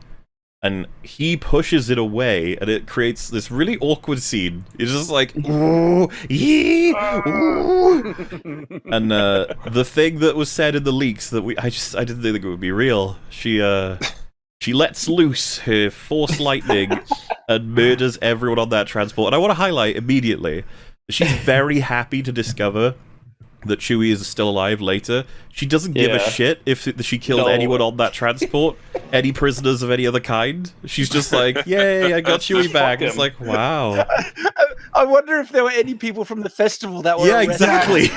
And he pushes it away, and it creates this really awkward scene. It's just like, ooh, yee, ooh. And the thing that was said in the leaks that I didn't think it would be real. She lets loose her Force lightning and murders everyone on that transport. And I want to highlight immediately, she's very happy to discover that Chewie is still alive later. She doesn't give a shit if she killed anyone on that transport, any prisoners of any other kind. She's just like, yay, I got Chewie back. It's like, wow. I wonder if there were any people from the festival that were exactly.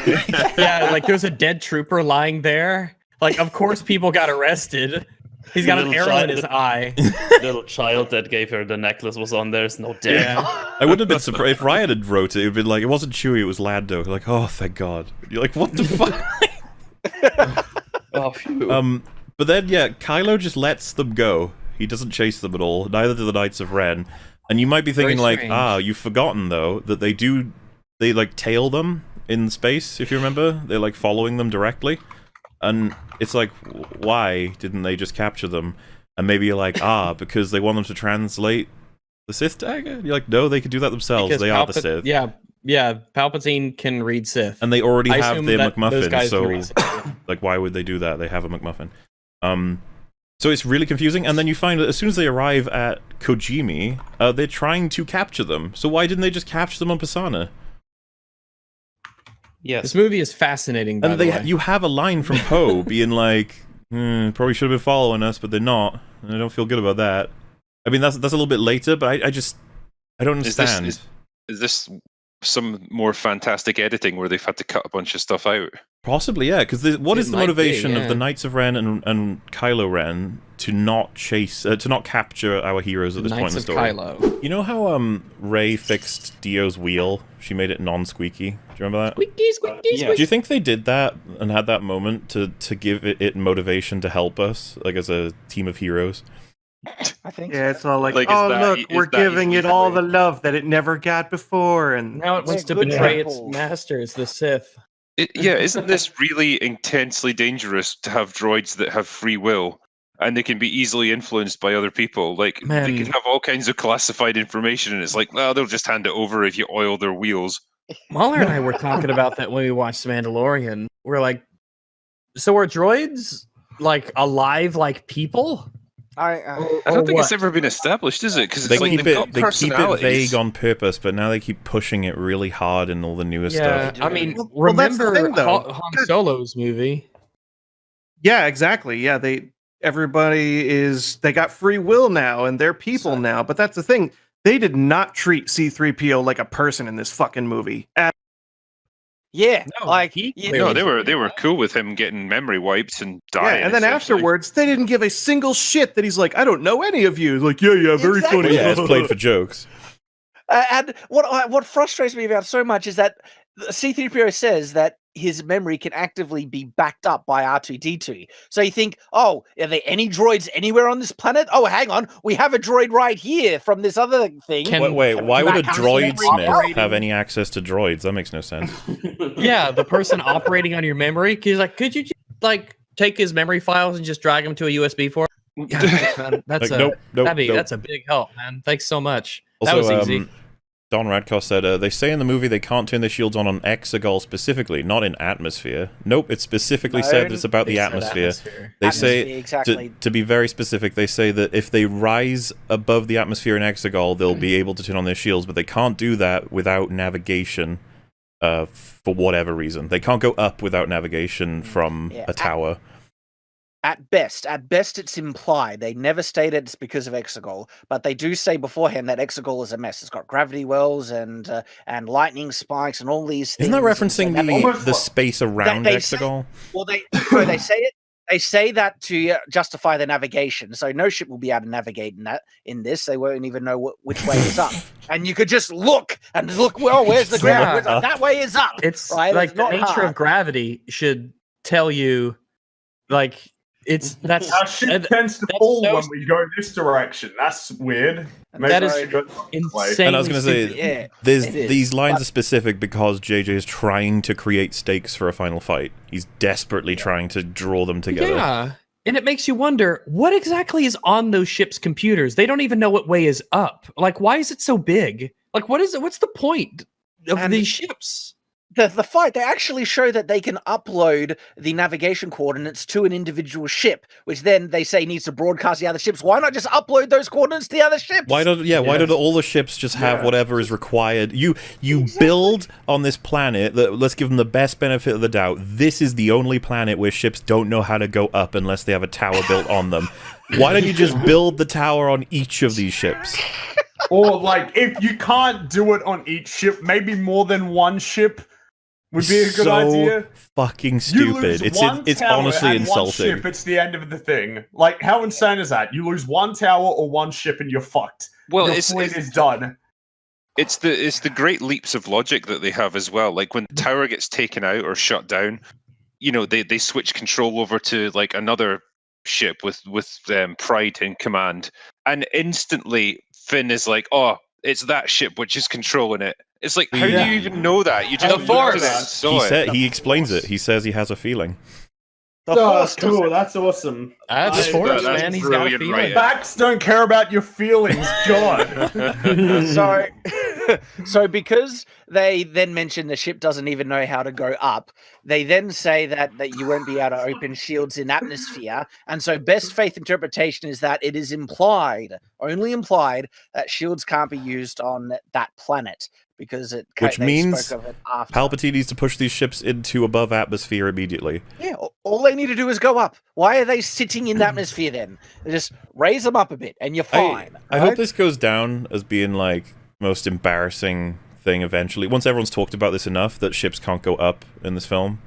Yeah, like there's a dead trooper lying there. Like, of course people got arrested. He's got an arrow in his eye. The little child that gave her the necklace was on there. It's no dead. Yeah. I wouldn't have been surprised if Ryan had wrote it. It would been like, it wasn't Chewie, it was Lando. Like, oh, thank God. You're like, what the fuck? Oh, phew. But then, yeah, Kylo just lets them go. He doesn't chase them at all. Neither do the Knights of Ren. And you might be thinking, like, you've forgotten, though, that they, like, tail them in space, if you remember. They're, like, following them directly. And it's like, why didn't they just capture them? And maybe you're like, because they want them to translate the Sith dagger? You're like, no, they could do that themselves. Because they are the Sith. Yeah, Palpatine can read Sith. And they already have their MacMuffin, so, like, why would they do that? They have a MacMuffin. So it's really confusing, and then you find that as soon as they arrive at Kojimi, they're trying to capture them. So why didn't they just capture them on Pasana? Yes. This movie is fascinating, by the way. You have a line from Poe being like, probably should have been following us, but they're not. And I don't feel good about that. I mean, that's a little bit later, but I don't understand. Is this some more fantastic editing where they've had to cut a bunch of stuff out? Possibly, yeah, because what is the motivation of the Knights of Ren and Kylo Ren to not capture our heroes at this point in the story? Kylo. You know how Rey fixed Dio's wheel? She made it non-squeaky. Do you remember that? Squeaky, squeaky, Yeah. squeaky. Do you think they did that and had that moment to give it motivation to help us, like as a team of heroes? I think Yeah, it's all like, Like, oh, is look, we're that giving easy it to all read? the love that it never got before. And Now it wants to good betray its example. masters, the Sith. Isn't this really intensely dangerous to have droids that have free will and they can be easily influenced by other people? Like, they Man. can have all kinds of classified information, and it's like, well, they'll just hand it over if you oil their wheels. Mahler and I were talking about that when we watched The Mandalorian. We're like, so are droids like alive like people? I don't think it's ever been established, is it? Because They like, keep they've got it personalities. vague on purpose, but now they keep pushing it really hard in all the newer Yeah, stuff. I mean, Well, that's the remember thing, though. Han Solo's movie? yeah, exactly. Yeah, they got free will now and they're people now. But that's the thing. They did not treat C-3PO like a person in this fucking movie. Yeah, No, like he No, they were cool with him getting memory wiped and dying. Yeah, and then essentially. afterwards, they didn't give a single shit that he's like, I don't know any of you. Like, yeah, very Exactly. funny. Yeah, it's played for jokes. and what frustrates me about so much is that C-3PO says that his memory can actively be backed up by R2-D2. So you think, oh, are there any droids anywhere on this planet? Oh, hang on, we have a droid right here from this other thing. Wait, why would a back up droid memory smith operating? have any access to droids? That makes no sense. Yeah, the person operating on your memory. He's like, could you just like take his memory files and just drag them to a USB for him? Yeah, thanks, man. That's Like, nope. that's a big help, man. Thanks so much. Also, that was easy. Don Radkoff said, they say in the movie they can't turn their shields on Exegol specifically, not in atmosphere. Nope, it's specifically said it's about the atmosphere. They say, exactly. to be very specific, they say that if they rise above the atmosphere in Exegol, they'll be able to turn on their shields, but they can't do that without navigation for whatever reason. They can't go up without navigation from a tower. At best, it's implied. They never stated it's because of Exegol, but they do say beforehand that Exegol is a mess. It's got gravity wells and lightning spikes and all these things. Isn't that referencing the space around Exegol? They say it. They say that to justify the navigation. So no ship will be able to navigate in this. They won't even know which way is up. And you could just look. Well, where's the ground? That way is up. It's right? like It's the not nature hard. of gravity should tell you, like, that's Our ship tends to that's fall so- when we go this direction. That's weird. Maybe That I is should go this way. insane. And I was going to say, Yeah, there's it is, these lines but- are specific because JJ is trying to create stakes for a final fight. He's desperately trying to draw them together. Yeah. And it makes you wonder, what exactly is on those ships' computers? They don't even know what way is up. Like, why is it so big? Like, what is it? What's the point of And- these ships? The fight, they actually show that they can upload the navigation coordinates to an individual ship, which then they say needs to broadcast the other ships. Why not just upload those coordinates to the other ships? Why don't all the ships just have whatever is required? You build on this planet. Let's give them the best benefit of the doubt. This is the only planet where ships don't know how to go up unless they have a tower built on them. Why don't you just build the tower on each of these ships? Or like, if you can't do it on each ship, maybe more than one ship would be a good idea. Fucking You stupid. lose It's one tower honestly and insulting. One ship, it's the end of the thing. Like, how insane is that? You lose one tower or one ship and you're fucked. Well, Your fleet is done. It's the great leaps of logic that they have as well. Like when the tower gets taken out or shut down, you know, they switch control over to like another ship with Pride in command, and instantly Finn is like, "Oh, it's that ship which is controlling it." It's like, how do you even know that? You just The looked at Force. it and saw it. He explains it. He says he has a feeling. The Force cool. does- That's awesome. That's I- Force, that's man. He's got a brilliant feeling. writing. Facts don't care about your feelings. God. so, so because they then mention the ship doesn't even know how to go up, they then say that you won't be able to open shields in atmosphere, and so best faith interpretation is that it is implied, only implied, that shields can't be used on that planet because Which they means spoke of it after. Palpatine needs to push these ships into above atmosphere immediately. Yeah, all they need to do is go up. Why are they sitting in the atmosphere then? They just raise them up a bit, and you're fine. I hope this goes down as being like most embarrassing thing eventually. Once everyone's talked about this enough that ships can't go up in this film.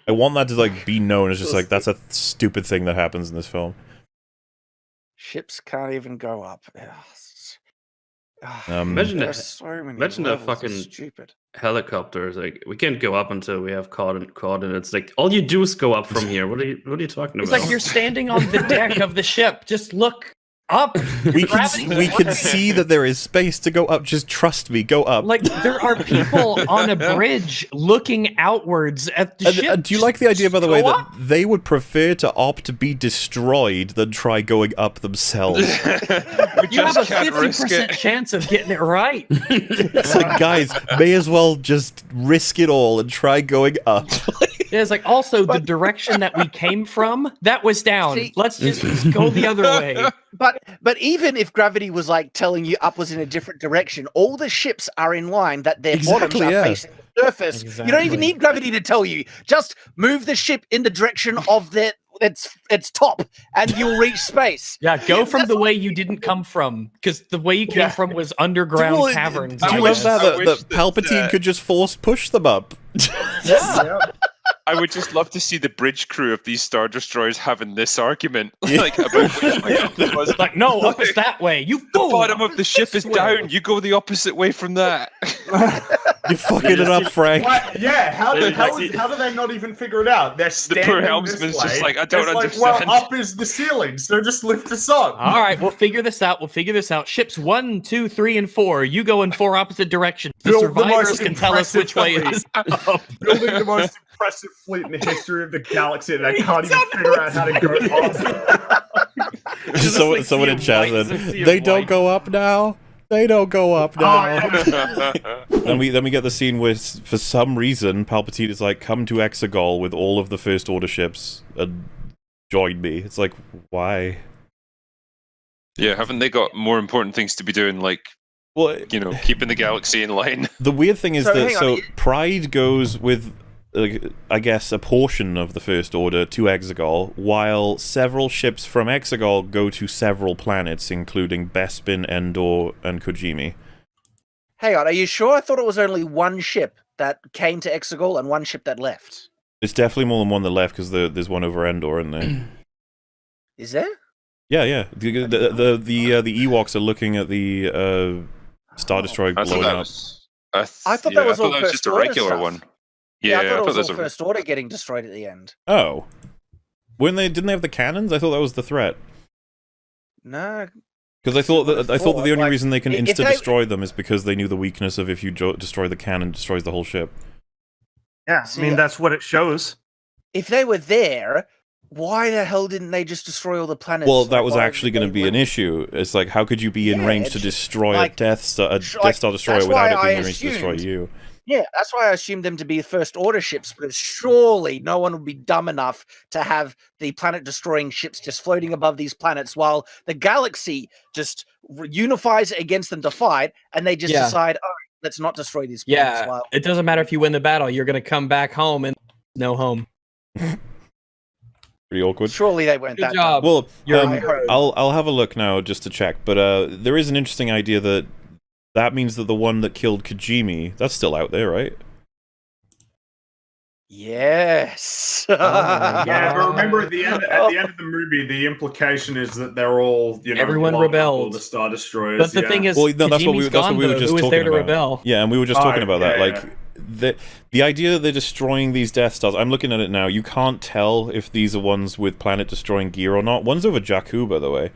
I want that to like be known as just like that's a stupid thing that happens in this film. Ships can't even go up. Ugh. Imagine There are that- so many imagine the levels, it's fucking stupid. Helicopters, like we can't go up until we have coordinates. Like all you do is go up from here. What are you talking It's about? like you're standing on the deck of the ship. Just look up. We Gravity can see that there is space to go up. Just trust me, go up. Like there are people on a bridge looking outwards at the ship. Do you like the idea, by the Just way, go that up. they would prefer to opt to be destroyed than try going up themselves? You have a can't risk 50% it. chance of getting it right. It's like, guys, may as well just risk it all and try going up. Yeah, it's like also the direction that we came from, that was down. See- Let's just go the other way. But even if gravity was like telling you up was in a different direction, all the ships are in line that their bottoms Exactly, are yeah. facing the surface. You don't even Exactly. need gravity to tell you. Just move the ship in the direction of its top, and you'll reach space. Yeah, go from the way you didn't come from, because the way you came from was underground Well, caverns. Do you wish- love I that, wish that that, Palpatine could just force push them up? I would just love to see the bridge crew of these Star Destroyers having this argument, like about which way up it was. Like, no, up is that way. You The fool! bottom up of the ship this is way. down. You go the opposite way from that. You're fucking it up, Frank. What? Yeah, how do they not even figure it out? They're standing poor this helmsman's way. just like, I don't It's understand. Well, up is the ceiling, so just lift us up. All right, we'll figure this out. Ships 1, 2, 3, and 4. You go in 4 opposite directions. The Build the survivors most can tell us which way impressive is up. Building the most impressive fleet in the history of the galaxy, and they can't even figure out how to go up. Someone in chat said, they don't go up now. They don't go up now. Then we get the scene where, for some reason, Palpatine is like, come to Exegol with all of the First Order ships and join me. It's like, why? Yeah, haven't they got more important things to be doing, like, Well, you know, keeping the galaxy in line? the weird thing is So, that hang on, Pride goes with, I guess, a portion of the First Order to Exegol, while several ships from Exegol go to several planets, including Bespin, Endor, and Kojimi. Hang on, are you sure? I thought it was only one ship that came to Exegol and one ship that left. It's definitely more than one that left because there's one over Endor in there. Is there? Yeah. The Ewoks are looking at the Star Destroyer I thought blowing that up. was. I thought that was all just First a Order regular stuff. one. Yeah, I Yeah, thought it that was was all a. First Order getting destroyed at the end. Oh. When didn't they have the cannons? I thought that was the threat. No. Because I thought that the only like, reason they can if insta they- destroy them is because they knew the weakness of if you destroy the cannon, destroys the whole ship. Yeah, I mean that's what it shows. If they were there, why the hell didn't they just destroy all the planets? Well, that Like, was why actually did going to they be an wait? issue. It's like, how could you be in Yeah, range it's to just, destroy like, a Death Star destroyer that's without why it being I in range to destroy assumed- you? Yeah, that's why I assumed them to be First Order ships, because surely no one would be dumb enough to have the planet-destroying ships just floating above these planets while the galaxy just unifies against them to fight, and they just decide, all right, let's not destroy these planets. Yeah, While it doesn't matter if you win the battle. You're going to come back home and no home. Pretty awkward. surely they weren't Good that job. dumb. Well, I heard. I'll have a look now just to check, but there is an interesting idea that means that the one that killed Kajimi, that's still out there, right? Yes. Yeah, but remember at the end of the movie, the implication is that they're all, Everyone blown up, rebelled. all the Star Destroyers. But the thing is, Well, no, that's what we Kajimi's gone, were though. just Who was talking there to about. rebel? Yeah, and we were just talking about that. yeah, Like the idea that they're destroying these Death Stars. I'm looking at it now. You can't tell if these are ones with planet-destroying gear or not. One's over Jakku, by the way.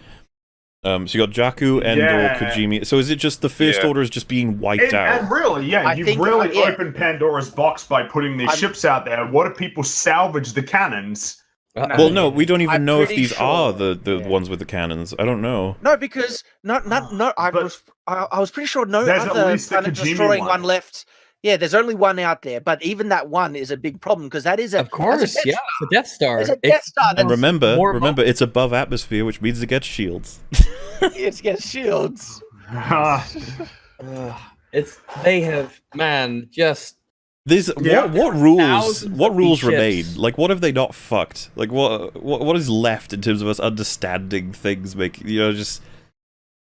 So you got Jakku, Endor, Yeah. Kajimi. So is it just the First Order is just being wiped out? And really, I you've think, really yeah. opened Pandora's box by putting these ships out there. What if people salvage the cannons? Well, no, we don't even I'm know if pretty these are sure. the ones with the cannons. I don't know. No, because not. I was pretty sure no There's at other least the planet Kajimi destroying one. one left. Yeah, there's only one out there, but even that one is a big problem because that is a Of course, that's a yeah, it's a Death Star. It's a Death Star. And That's remember, it's above atmosphere, which means it gets shields. it gets shields. They have just What rules thousands what of rules these remain? ships. Like, what have they not fucked? Like, what is left in terms of us understanding things? Just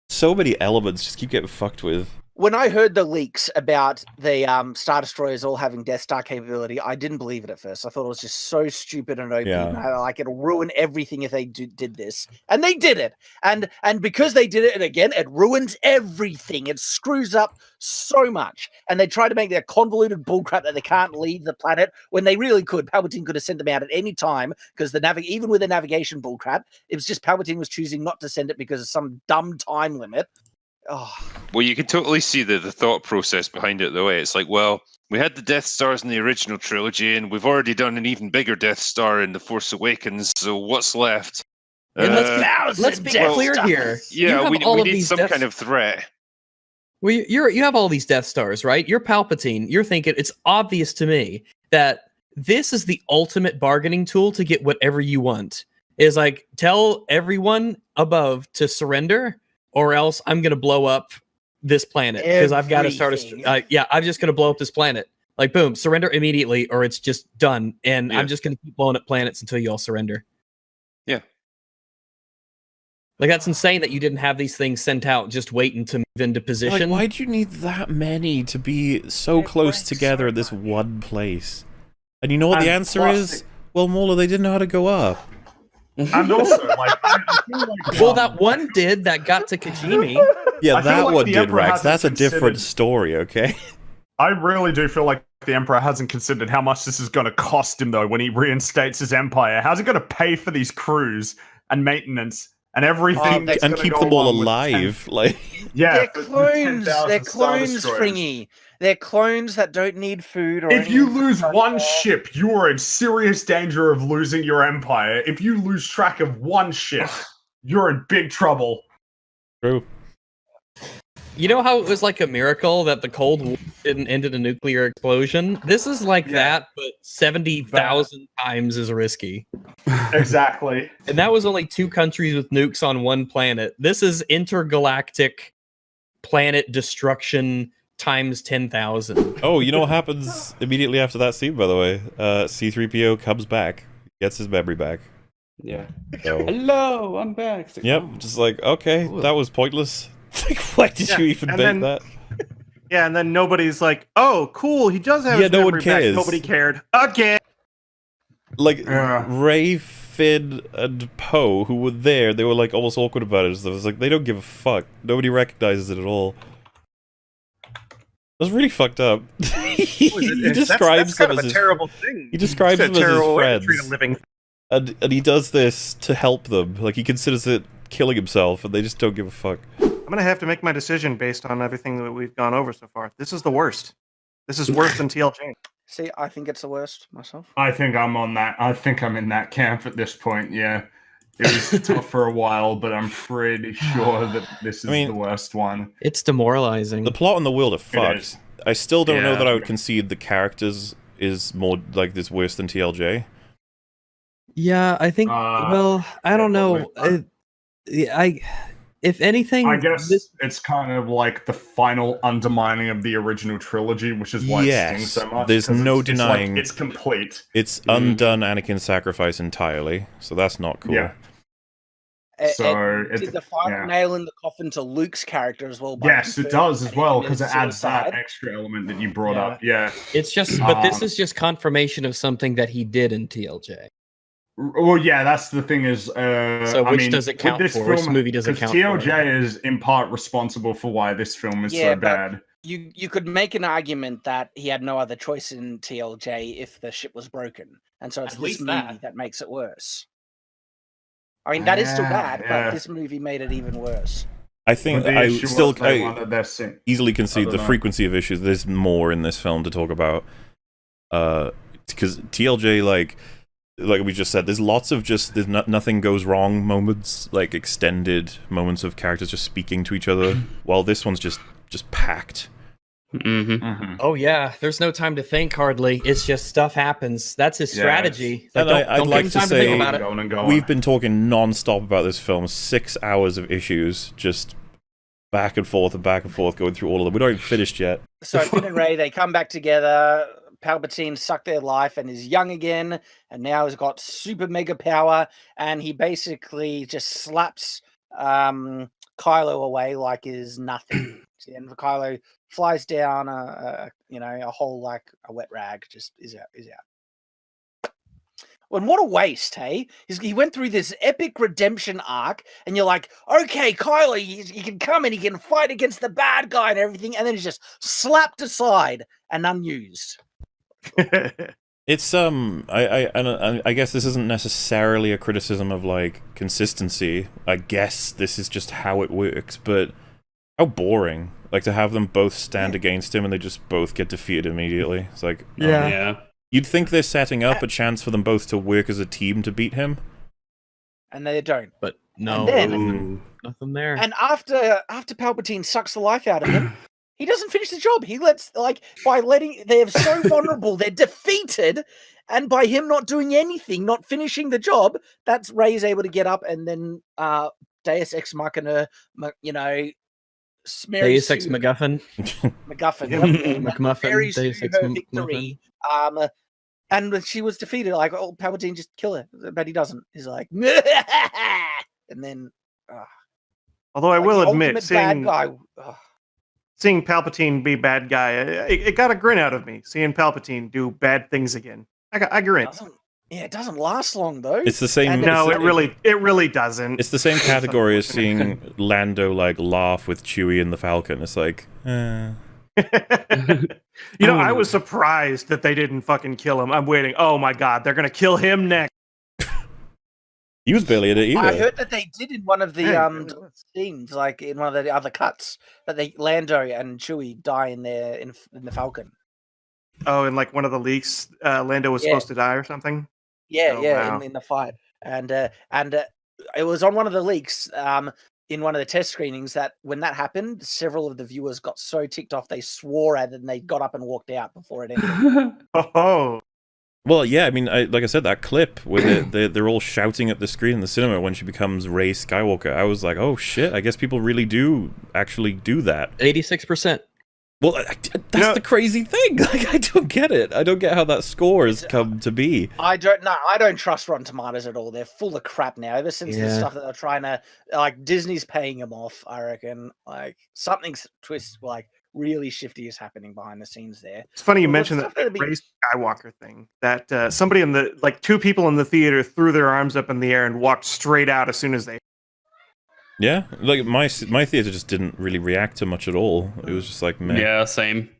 so many elements just keep getting fucked with. When I heard the leaks about the Star Destroyers all having Death Star capability, I didn't believe it at first. I thought it was just so stupid and OP. Yeah. Like it'll ruin everything if they did this, and they did it. And because they did it, and again, it ruins everything. It screws up so much. And they try to make their convoluted bullcrap that they can't leave the planet when they really could. Palpatine could have sent them out at any time because even with the navigation bullcrap, it was just Palpatine was choosing not to send it because of some dumb time limit. Oh. Well, you can totally see the thought process behind it, though. It's like, well, we had the Death Stars in the original trilogy, and we've already done an even bigger Death Star in The Force Awakens, so what's left? And let's be clear here. Yeah, we need some kind of threat. Well, you have all these Death Stars, right? You're Palpatine. You're thinking it's obvious to me that this is the ultimate bargaining tool to get whatever you want. Is like, tell everyone above to surrender, or else I'm going to blow up this planet because I've got to start I'm just going to blow up this planet. Like, boom, surrender immediately, or it's just done. And I'm just going to keep blowing up planets until you all surrender. Yeah. Like, that's insane that you didn't have these things sent out just waiting to move into position. Like, why'd you need that many to be so close together at this one place? And you know what the answer is? Well, Mola, they didn't know how to go up. And also, like, I feel like, well, that one did that got to Kajimi. Yeah, I feel that like one the did, Emperor Rex. hasn't That's a different considered- story, okay? I really do feel like the Emperor hasn't considered how much this is going to cost him, though, when he reinstates his empire. How's he going to pay for these crews and maintenance and everything? And keep them all alive. Like, yeah, They're clones. They're clones, Fringy. Fringy. They're clones that don't need food. Or If you anything. lose one ship, you are in serious danger of losing your empire. If you lose track of one ship, you're in big trouble. True. You know how it was like a miracle that the Cold War didn't end in a nuclear explosion? This is like that, but 70,000 times as risky. Exactly. And that was only 2 countries with nukes on one planet. This is intergalactic planet destruction times 10,000. Oh, you know what happens immediately after that scene, by the way? C-3PO comes back, gets his memory back. Yeah. So, hello, I'm back. It's like, yep, just like, okay, that was pointless. Like, why did you even make that? Yeah, and then nobody's like, "Oh, cool, he does have." Yeah, his no one memory back." cares. Nobody cared again. Like, Rey, Finn, and Poe, who were there, they were like almost awkward about it. So it was like, they don't give a fuck. Nobody recognizes it at all. That's really fucked up. He describes that's kind them of as a his, terrible thing. he describes It's a them as his terrible way to friends. treat a living. And he does this to help them. Like, he considers it killing himself, and they just don't give a fuck. I'm gonna have to make my decision based on everything that we've gone over so far. This is the worst. This is worse than TLJ. See, I think it's the worst myself. I think I'm on that. I think I'm in that camp at this point. Yeah, it was tough for a while, but I'm pretty sure that this is the worst one. It's demoralizing. The plot and the world are fucked. I still don't know that I would Yeah. concede the characters is more like this worse than TLJ. Yeah, I think. Well, I don't know. If anything, I guess it's kind of like the final undermining of the original trilogy, which is why it stings so much. There's 'cause no it's denying it's complete. It's undone Anakin's sacrifice entirely, so that's not cool. Yeah. So did the final nail in the coffin to Luke's character as well? Yes, it does as well, because it adds suicide. that extra element that you brought up. Yeah. It's just, but this is just confirmation of something that he did in TLJ. Well, yeah, that's the thing is. So which does it count for? Which movie does it count for? TLJ is in part responsible for why this film is so bad. You could make an argument that he had no other choice in TLJ if the ship was broken, and so it's this movie that makes it worse. I mean, that is still bad, but this movie made it even worse. I think I still easily concede the frequency of issues. There's more in this film to talk about. Because TLJ, like we just said, there's lots of there's nothing goes wrong moments, like extended moments of characters just speaking to each other, while this one's just packed. Oh yeah, there's no time to think hardly. It's just stuff happens. That's his strategy. And I'd like to say, about we've been talking non-stop about this film, 6 hours of issues, just back and forth, going through all of them. We're not even finished yet. So Finn and Rey, they come back together. Palpatine sucked their life and is young again, and now has got super mega power, and he basically just slaps Kylo away like is nothing. And Kylo flies down a hole like a wet rag, just is out. And what a waste, hey? He went through this epic redemption arc, and you're like, okay, Kylo, he can come and he can fight against the bad guy and everything, and then he's just slapped aside and unused. It's I guess this isn't necessarily a criticism of like consistency. I guess this is just how it works, but how boring. Like to have them both stand against him and they just both get defeated immediately. It's like you'd think they're setting up a chance for them both to work as a team to beat him. And they don't. But no, nothing there. And after Palpatine sucks the life out of him, he doesn't finish the job. He lets, they're so vulnerable, they're defeated, and by him not doing anything, not finishing the job, that's Rey's able to get up and then Deus Ex Machina, Deus Ex MacGuffin. McMuffin. Deus Ex victory. And she was defeated, like, Palpatine just kill her, but he doesn't. He's like, and then... Although I will admit, seeing Palpatine be bad guy, it got a grin out of me. Seeing Palpatine do bad things again, I grin. It doesn't last long though. It's the same. No, it really doesn't. It's the same category as seeing Lando like laugh with Chewie in the Falcon. It's like, I was surprised that they didn't fucking kill him. I'm waiting. Oh my god, they're gonna kill him next. He was barely in it either. I heard that they did in one of the scenes, like in one of the other cuts, that Lando and Chewie die in the Falcon. Oh, in like one of the leaks, Lando was supposed to die or something. Yeah, wow. in the fight, and it was on one of the leaks, in one of the test screenings, that when that happened, several of the viewers got so ticked off they swore at it and they got up and walked out before it ended. Oh. Well, yeah, I mean, like I said, that clip where they're all shouting at the screen in the cinema when she becomes Rey Skywalker, I was like, oh shit, I guess people really do actually do that. 86%. Well, that's the crazy thing. Like, I don't get it. I don't get how that score has come to be. I don't trust Rotten Tomatoes at all. They're full of crap now. Ever since the stuff that they're trying to, like, Disney's paying them off, I reckon. Like, something's really shifty is happening behind the scenes there. It's funny you mentioned that Rey Skywalker thing. That somebody in the two people in the theater threw their arms up in the air and walked straight out as soon as they. Yeah, like my theater just didn't really react to much at all. It was just like, meh. Yeah, same.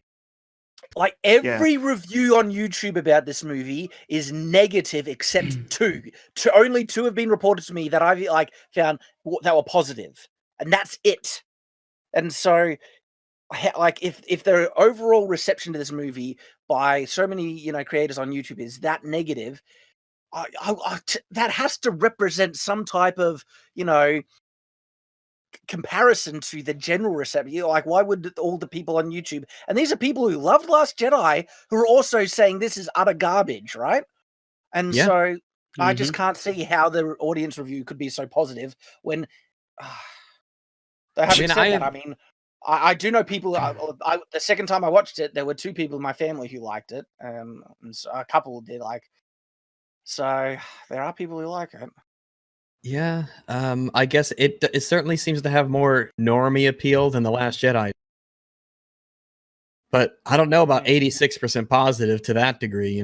Like every review on YouTube about this movie is negative except two. Only two have been reported to me that I've found that were positive, and that's it. And so, like, if the overall reception to this movie by so many creators on YouTube is that negative, that has to represent some type of comparison to the general reception. Like, why would all the people on YouTube, and these are people who loved Last Jedi, who are also saying this is utter garbage, right? And so I just can't see how the audience review could be so positive when having said that, I mean, I do know people. The second time I watched it, there were two people in my family who liked it, and so a couple did like. So there are people who like it. Yeah, I guess it certainly seems to have more normie appeal than The Last Jedi. But I don't know about 86% positive to that degree,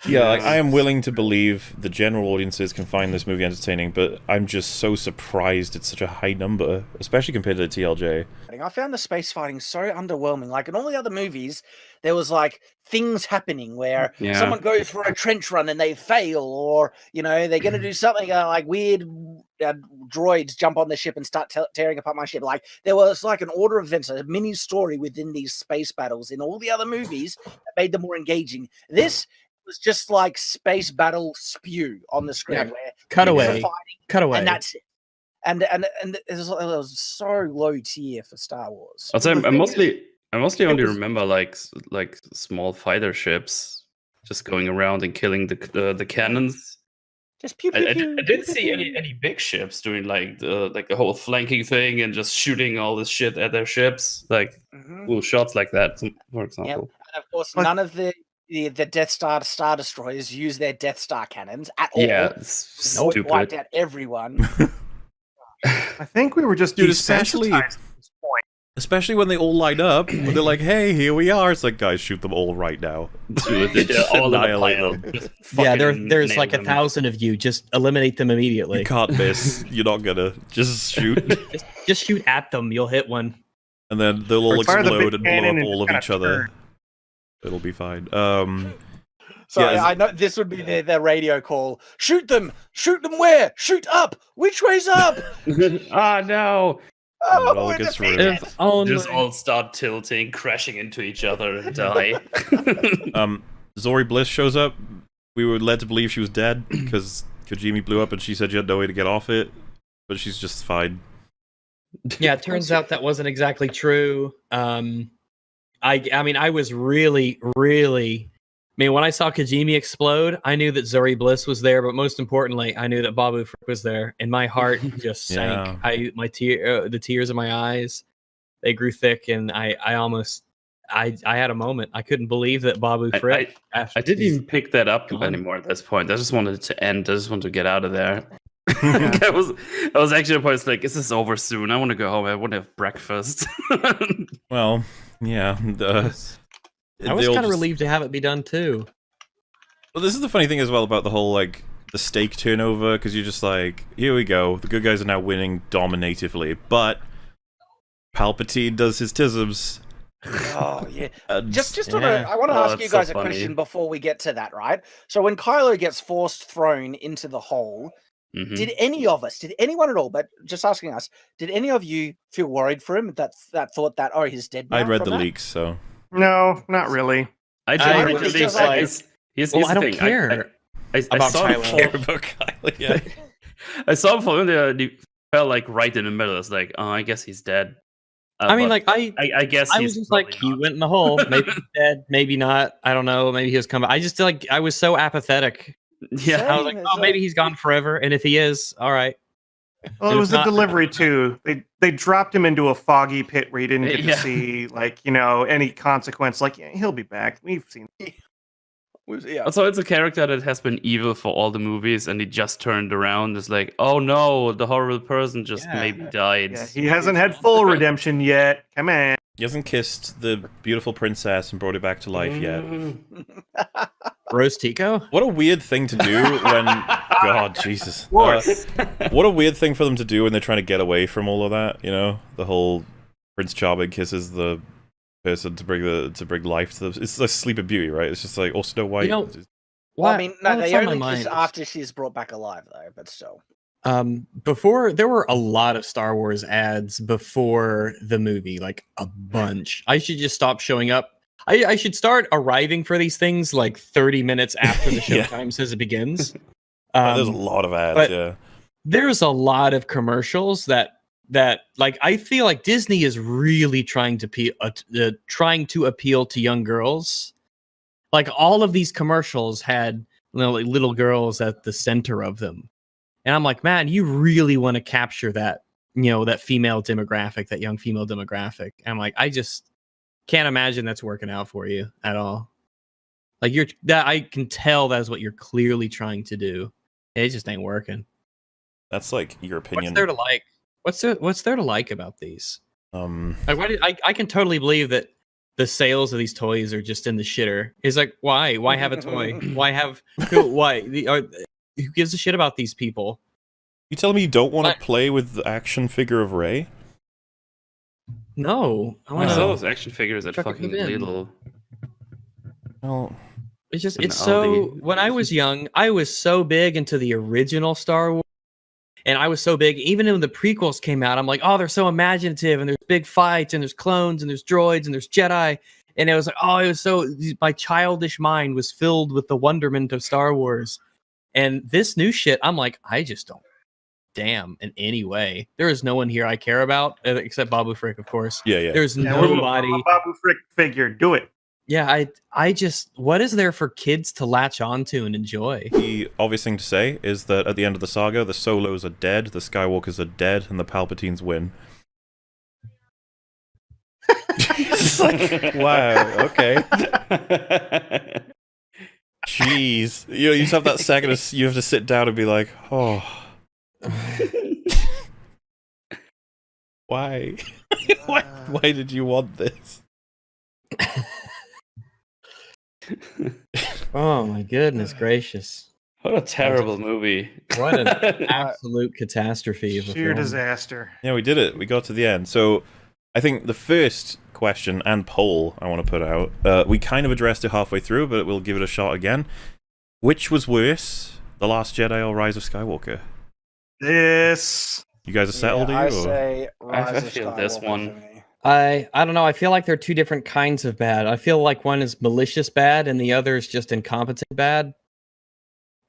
Yeah, like, I am willing to believe the general audiences can find this movie entertaining, but I'm just so surprised it's such a high number, especially compared to TLJ. I found the space fighting so underwhelming. Like in all the other movies, there was like things happening where someone goes for a trench run and they fail, or they're going to do something like weird droids jump on the ship and start tearing apart my ship. Like there was like an order of events, a mini story within these space battles in all the other movies that made them more engaging. This was just like space battle spew on the screen, where cutaway, and that's it. And it was so low tier for Star Wars. I mostly only remember like small fighter ships just going around and killing the cannons. Just pew, I pew, didn't see any big ships doing like the whole flanking thing and just shooting all this shit at their ships, like cool shots like that, for example. Yep. And of course, none of the Death Star Destroyers use their Death Star cannons at all. Yeah, it's stupid. Wiped out everyone. I think we were just desensitized at this point. Especially when they all line up, when they're like, "Hey, here we are." It's like, guys, shoot them all right now. All annihilate them. Yeah, there's like 1,000 of you. Just eliminate them immediately. You can't miss. You're not gonna just shoot. just shoot at them. You'll hit one, and then they'll all explode and blow up all of each other. Turn. It'll be fine. So I know this would be their radio call. Shoot them! Shoot them where? Shoot up! Which way's up? Ah, no! It all gets ruined. Just all start tilting, crashing into each other and die. Zorri Bliss shows up. We were led to believe she was dead because Kojimi blew up and she said she had no way to get off it, but she's just fine. Yeah, it turns out that wasn't exactly true. I mean, I was really, when I saw Kojimi explode, I knew that Zorri Bliss was there, but most importantly, I knew that Babu Frick was there, and my heart just sank. The tears in my eyes, they grew thick, and I had a moment. I couldn't believe that Babu Frick. I didn't even pick that up anymore at this point. I just wanted it to end. I just wanted to get out of there. I was actually at a point like, is this over soon? I want to go home. I want to have breakfast. Well, yeah. I was kind of relieved to have it be done too. Well, this is the funny thing as well about the whole like the stake turnover, because you're just like, here we go, the good guys are now winning dominatively, but Palpatine does his tisms. Oh yeah. I want to ask you guys a question before we get to that, right? So when Kylo gets thrown into the hole, did anyone at all, but just asking us, did any of you feel worried for him that thought that he's dead now? I read the leaks, so no, not really. I don't care about Kylo. Yeah. I saw him fall in there and he fell like right in the middle. It's like, oh, I guess he's dead. I mean, like I guess I was just like, he went in the hole. Maybe he's dead, maybe not. I don't know. Maybe he was coming. I just like I was so apathetic. Yeah, I was like, oh, maybe he's gone forever. And if he is, all right. Well, it was the delivery too. They dropped him into a foggy pit where he didn't get to see any consequence. Like he'll be back. We've seen. Also, it's a character that has been evil for all the movies, and he just turned around. It's like, oh no, the horrible person just maybe died. Yeah, he hasn't had full redemption yet. Come on. He hasn't kissed the beautiful princess and brought it back to life yet. Rose Tico? What a weird thing to do when... God, Jesus. What a weird thing for them to do when they're trying to get away from all of that, The whole Prince Charming kisses the person to bring life to them. It's like Sleeping Beauty, right? It's just like, or Snow White. Well, I mean, no, What's they on my only kiss mind? after she's brought back alive, though. But still, Before there were a lot of Star Wars ads before the movie, like a bunch. I should just stop showing up. I should start arriving for these things like 30 minutes after the showtime says it begins. There's a lot of ads, yeah. There's a lot of commercials that like I feel like Disney is really trying to appeal to young girls. Like all of these commercials had like little girls at the center of them. And I'm like, man, you really want to capture that, that female demographic, that young female demographic. And I'm like, I just can't imagine that's working out for you at all. Like I can tell that's what you're clearly trying to do. It just ain't working. That's like your opinion. What's there to like? What's there to like about these? I can totally believe that the sales of these toys are just in the shitter. It's like, why have a toy? Who gives a shit about these people? You telling me you don't want to play with the action figure of Rey? No, I saw those action figures at fucking Lidl. Oh, it's so. When I was young, I was so big into the original Star Wars, and I was so big. Even when the prequels came out, I'm like, oh, they're so imaginative, and there's big fights, and there's clones, and there's droids, and there's Jedi, and it was like, oh, it was so. My childish mind was filled with the wonderment of Star Wars, and this new shit, I'm like, I just don't. Damn, in any way. There is no one here I care about except Babu Frick, of course. Yeah. There's nobody. Babu Frick figure, do it. Yeah, I just, what is there for kids to latch onto and enjoy? The obvious thing to say is that at the end of the saga, the Solos are dead, the Skywalkers are dead, and the Palpatines win. It's like, wow, okay. Jeez. You just have that second, you have to sit down and be like, oh. Why? Why did you want this? Oh my goodness gracious. What a terrible movie. What an absolute catastrophe of a Sheer film. disaster. Yeah, we did it. We got to the end. So I think the first question and poll I want to put out, we kind of addressed it halfway through, but we'll give it a shot again. Which was worse, The Last Jedi or Rise of Skywalker? This. You guys are settled? I say Rise I of feel Skywalker this for one. me. I don't know. I feel like they're two different kinds of bad. I feel like one is malicious bad and the other is just incompetent bad.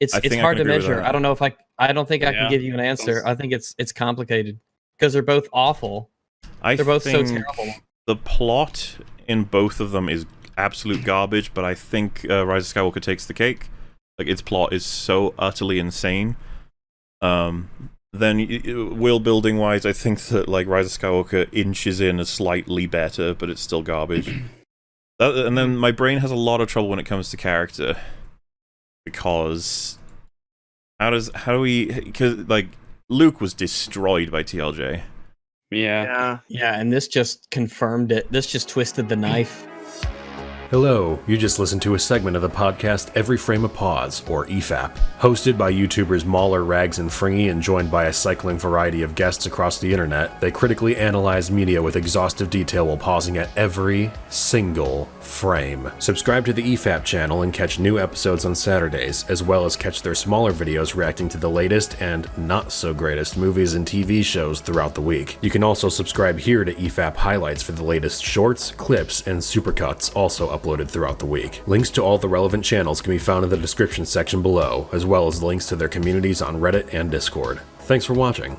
It's hard to measure. I don't know if I don't think I can give you an answer. I think it's complicated because they're both awful. They're both so terrible. The plot in both of them is absolute garbage, but I think Rise of Skywalker takes the cake. Like, its plot is so utterly insane. Then world building wise, I think that like Rise of Skywalker inches in as slightly better, but it's still garbage. And then my brain has a lot of trouble when it comes to character, because because like Luke was destroyed by TLJ. Yeah, and this just confirmed it. This just twisted the knife. Hello, you just listened to a segment of the podcast Every Frame a Pause, or EFAP. Hosted by YouTubers Mauler, Rags, and Fringy, and joined by a cycling variety of guests across the internet, they critically analyze media with exhaustive detail while pausing at every single frame. Subscribe to the EFAP channel and catch new episodes on Saturdays, as well as catch their smaller videos reacting to the latest and not-so-greatest movies and TV shows throughout the week. You can also subscribe here to EFAP highlights for the latest shorts, clips, and supercuts, also uploaded throughout the week. Links to all the relevant channels can be found in the description section below, as well as links to their communities on Reddit and Discord. Thanks for watching.